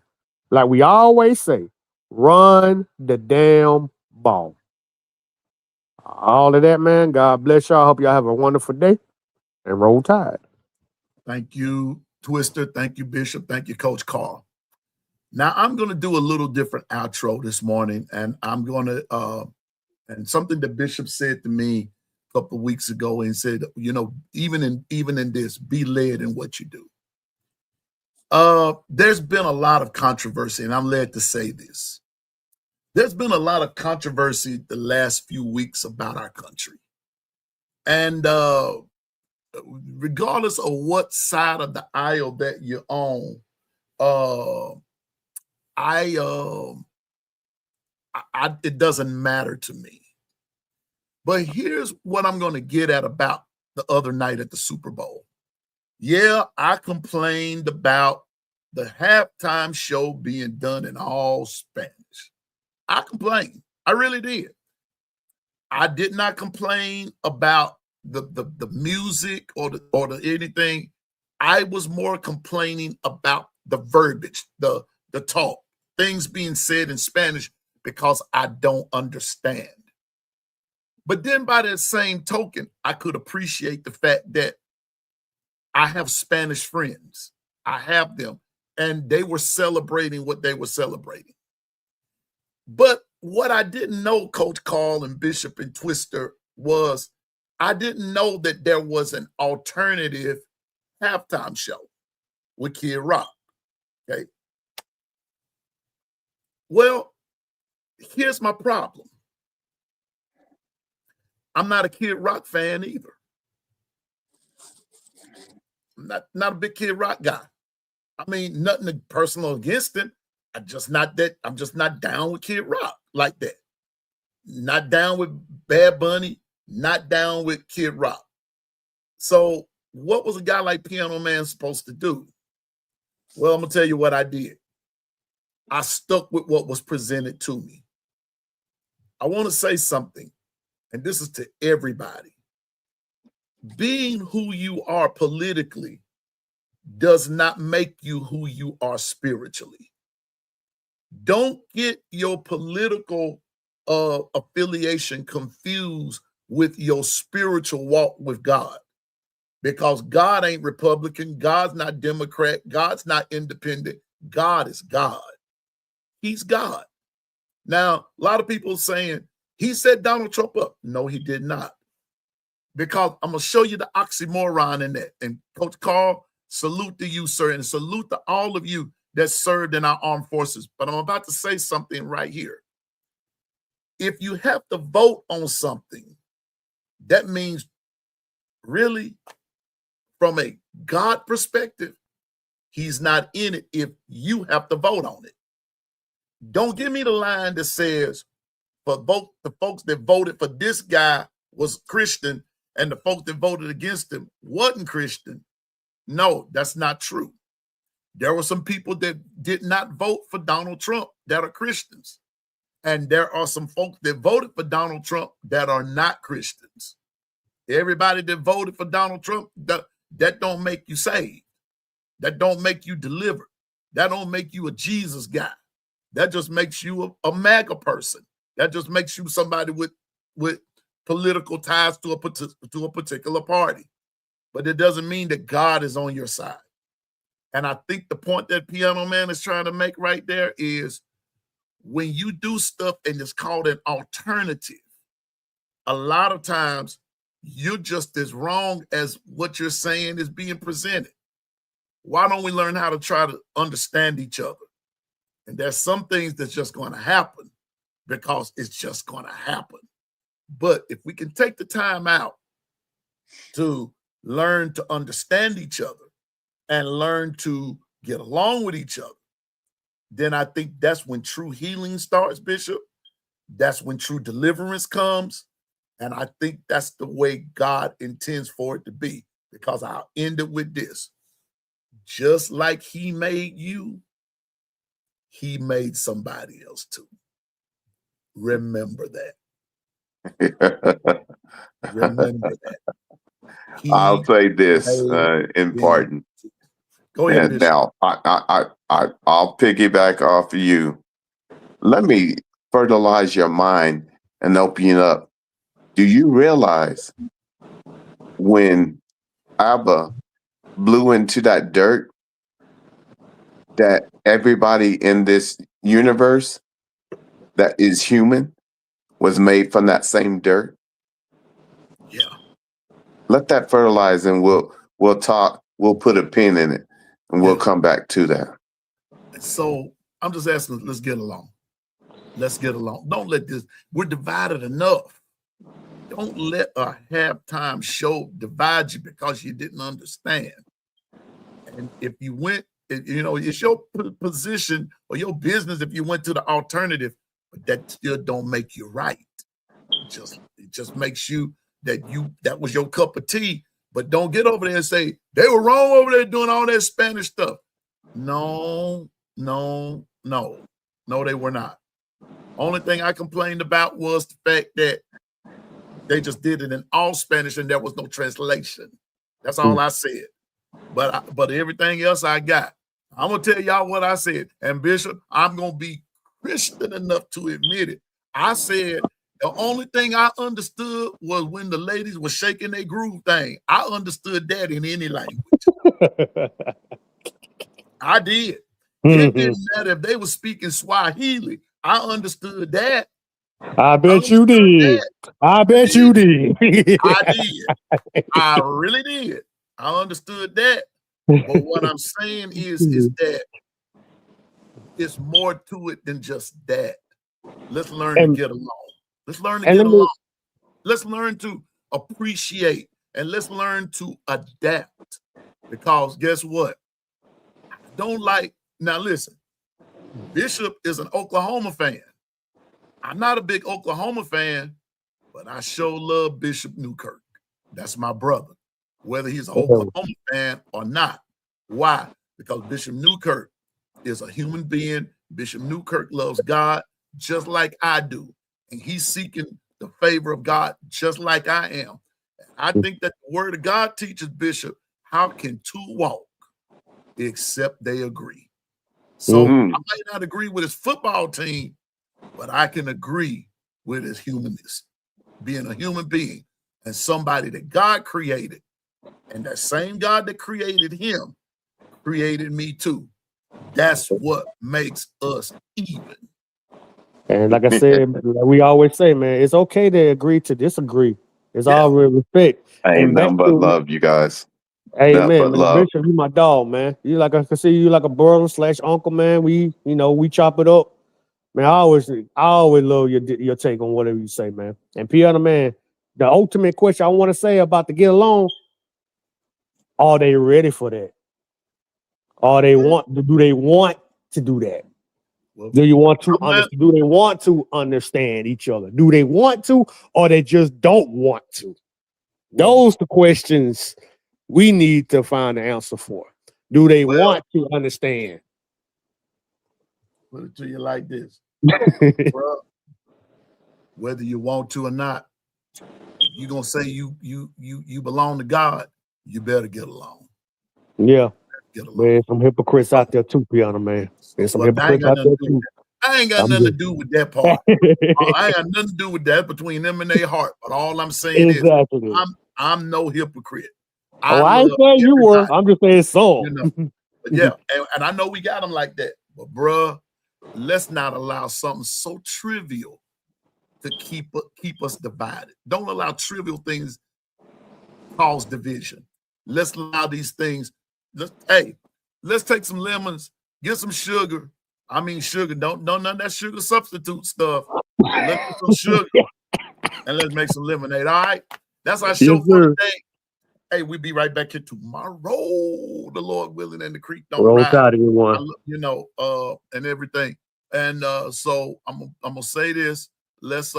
like we always say, run the damn ball. All of that, man. God bless y'all. Hope y'all have a wonderful day and roll tide. Thank you, Twister. Thank you, Bishop. Thank you, Coach Carl. Now I'm going to do a little different outro this morning, and I'm going to and something that Bishop said to me a couple of weeks ago, and said, even in this, be led in what you do. There's been a lot of controversy, and I'm led to say this. There's been a lot of controversy the last few weeks about our country, and regardless of what side of the aisle that you're on, it doesn't matter to me. But here's what I'm going to get at about the other night at the Super Bowl. Yeah, I complained about the halftime show being done in all Spanish. I complained. I really did. I did not complain about the music or the anything. I was more complaining about the verbiage, the talk, things being said in Spanish because I don't understand. But then by that same token, I could appreciate the fact that I have Spanish friends. I have them, and they were celebrating what they were celebrating. But what I didn't know, Coach Carl and Bishop and Twister, was I didn't know that there was an alternative halftime show with Kid Rock. Okay. Well, here's my problem. I'm not a Kid Rock fan either. I'm not a big Kid Rock guy. I mean, nothing personal against him. I'm just not down with Kid Rock like that. Not down with Bad Bunny, not down with Kid Rock. So what was a guy like Piano Man supposed to do? Well, I'm gonna tell you what I did. I stuck with what was presented to me. I want to say something, and this is to everybody. Being who you are politically does not make you who you are spiritually. Don't get your political affiliation confused with your spiritual walk with God, because God ain't Republican, God's not Democrat, God's not independent. God is God. He's God. Now, a lot of people saying he set Donald Trump up. No, he did not. Because I'm going to show you the oxymoron in that. And Coach Carl, salute to you, sir, and salute to all of you that served in our armed forces. But I'm about to say something right here. If you have to vote on something, that means really, from a God perspective, he's not in it if you have to vote on it. Don't give me the line that says for both the folks that voted for this guy was Christian and the folks that voted against him wasn't Christian. No, that's not true. There were some people that did not vote for Donald Trump that are Christians. And there are some folks that voted for Donald Trump that are not Christians. Everybody that voted for Donald Trump, that don't make you saved. That don't make you delivered. That don't make you a Jesus guy. That just makes you a MAGA person. That just makes you somebody with political ties to a particular party. But it doesn't mean that God is on your side. And I think the point that Piano Man is trying to make right there is when you do stuff and it's called an alternative, a lot of times you're just as wrong as what you're saying is being presented. Why don't we learn how to try to understand each other? And there's some things that's just going to happen because it's just going to happen. But if we can take the time out to learn to understand each other and learn to get along with each other, then I think that's when true healing starts, Bishop. That's when true deliverance comes. And I think that's the way God intends for it to be, because I'll end it with this. Just like he made you, he made somebody else too. Remember that. Remember that. I'll say this in pardon. Go ahead. And now I'll piggyback off of you. Let me fertilize your mind and open it up. Do you realize when Abba blew into that dirt, that everybody in this universe that is human was made from that same dirt? Yeah. Let that fertilize, and we'll talk. We'll put a pin in it, and we'll come back to that. So I'm just asking, let's get along. Let's get along. Don't let this, we're divided enough. Don't let a halftime show divide you because you didn't understand. And if you went, it's your position or your business if you went to the alternative, but that still don't make you right. It just makes you that was your cup of tea. But don't get over there and say they were wrong over there doing all that Spanish stuff. No, they were not. Only thing I complained about was the fact that they just did it in all Spanish and there was no translation. That's all I said. But everything else I got. I'm gonna tell y'all what I said. And Bishop, I'm gonna be Christian enough to admit it. I said the only thing I understood was when the ladies were shaking their groove thing. I understood that in any language. I did. It didn't matter if they were speaking Swahili. I understood that. I bet you did. I bet you did. I did. I really did. I understood that. But what I'm saying is that it's more to it than just that. Let's learn to get along. Let's learn to get along. Let's learn to appreciate, and let's learn to adapt. Because guess what? Now listen, Bishop is an Oklahoma fan. I'm not a big Oklahoma fan, but I sure love Bishop Newkirk. That's my brother, whether he's an Oklahoma fan or not. Why? Because Bishop Newkirk is a human being. Bishop Newkirk loves God just like I do. And he's seeking the favor of God just like I am. I think that the word of God teaches Bishop, how can two walk except they agree? So I might not agree with his football team, but I can agree with his humanness, being a human being and somebody that God created. And that same God that created him created me too. That's what makes us even. And like I said, like we always say, man, it's okay to agree to disagree. It's all real respect. Ain't nothing but love, you guys. Hey Nothing man, but love. Bishop, you my dog, man. You like I can see you like a brother / uncle, man. We chop it up. Man, I always love your take on whatever you say, man. And Piano man, the ultimate question I want to say about to get along, are they ready for that? Do they want to do that? Well, Do they want to understand each other? Do they want to, or they just don't want to? Those the questions we need to find the answer for. Do they want to understand? Put it to you like this. Bro, whether you want to or not, if you're gonna say you belong to God, you better get along. Yeah. Man, some hypocrites out there too, Piano man. There's some hypocrites out there too. I ain't got nothing to do with that part. I ain't got nothing to do with that between them and their heart. But all I'm saying is I'm no hypocrite. I ain't saying you were. I'm just saying so. You know, but yeah, and I know we got them like that. But bruh, let's not allow something so trivial to keep us divided. Don't allow trivial things cause division. Let's allow these things. Let's take some lemons, get some sugar. I mean sugar. Don't none of that sugar substitute stuff. Let's get some sugar and let's make some lemonade. All right. That's our show for today. Hey, we'll be right back here tomorrow, the Lord willing, and the creek don't rise. You know, and everything. And so I'm gonna say this. Let's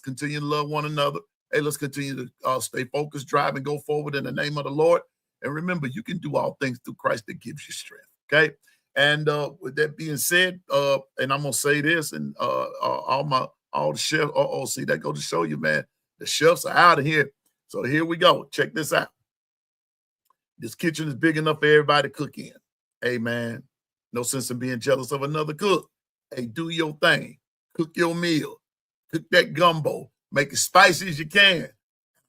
continue to love one another. Hey, let's continue to stay focused, drive, and go forward in the name of the Lord. And remember, you can do all things through Christ that gives you strength. Okay. And with that being said, and I'm gonna say this, and all the chefs. See, that go to show you, man. The chefs are out of here. So here we go. Check this out. This kitchen is big enough for everybody to cook in. Hey, man, no sense in being jealous of another cook. Hey, do your thing. Cook your meal. Cook that gumbo. Make it spicy as you can.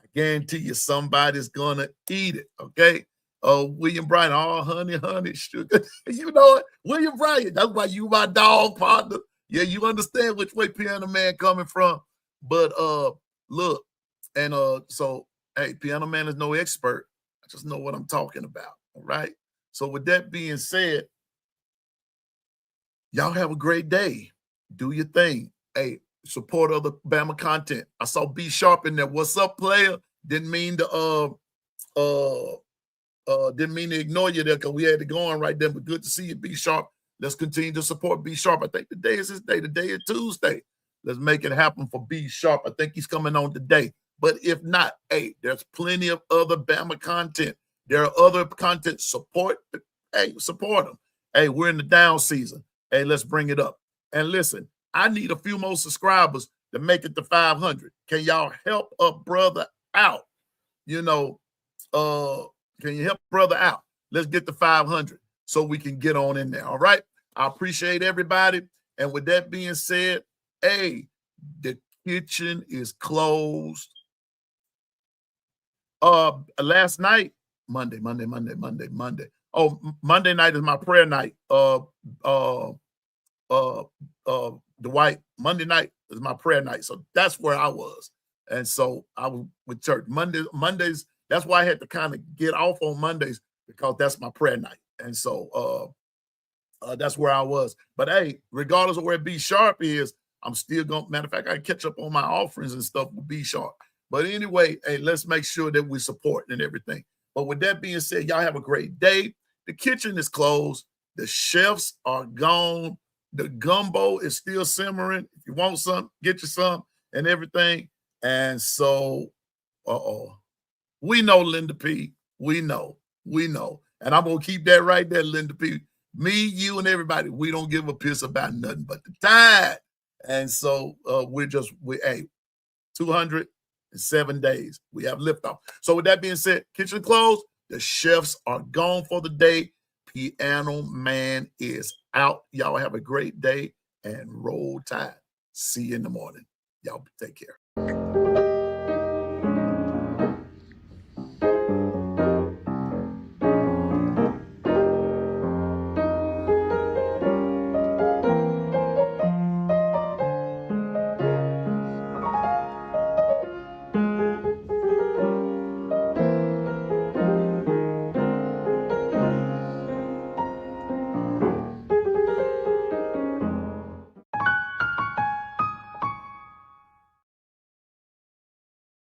I guarantee you somebody's going to eat it, okay? William Bryan, honey, sugar. You know it. William Bryan, that's why you my dog partner. Yeah, you understand which way Piano Man coming from. But look, and so, hey, Piano Man is no expert. I just know what I'm talking about, all right? So with that being said, y'all have a great day. Do your thing. Hey, support other Bama content. I saw B Sharp in there. What's up, player? Didn't mean to ignore you there because we had it going right there, but good to see you, B Sharp. Let's continue to support B Sharp. I think today is his day. Today is Tuesday. Let's make it happen for B Sharp. I think he's coming on today. But if not, hey, there's plenty of other Bama content. There are other content. Support them. Hey, we're in the down season. Hey, let's bring it up. And listen, I need a few more subscribers to make it to 500. Can y'all help a brother out? You know, can you help brother out? Let's get to 500 so we can get on in there. All right. I appreciate everybody. And with that being said, hey, the kitchen is closed. Last night, Monday. Oh, Monday night is my prayer night. Dwight, Monday night is my prayer night. So that's where I was. And so I was with church. Mondays, that's why I had to kind of get off on Mondays because that's my prayer night. And so that's where I was. But hey, regardless of where B Sharp is, I'm still going. Matter of fact, I can catch up on my offerings and stuff with B Sharp. But anyway, hey, let's make sure that we support and everything. But with that being said, y'all have a great day. The kitchen is closed. The chefs are gone. The gumbo is still simmering. If you want some, get you some and everything. And so, we know, Linda P. We know. And I'm going to keep that right there, Linda P. Me, you, and everybody, we don't give a piss about nothing but the tide. And so we're 207 days. We have liftoff. So with that being said, kitchen closed. The chefs are gone for the day. Piano Man is out. Y'all have a great day and roll tide. See you in the morning. Y'all take care.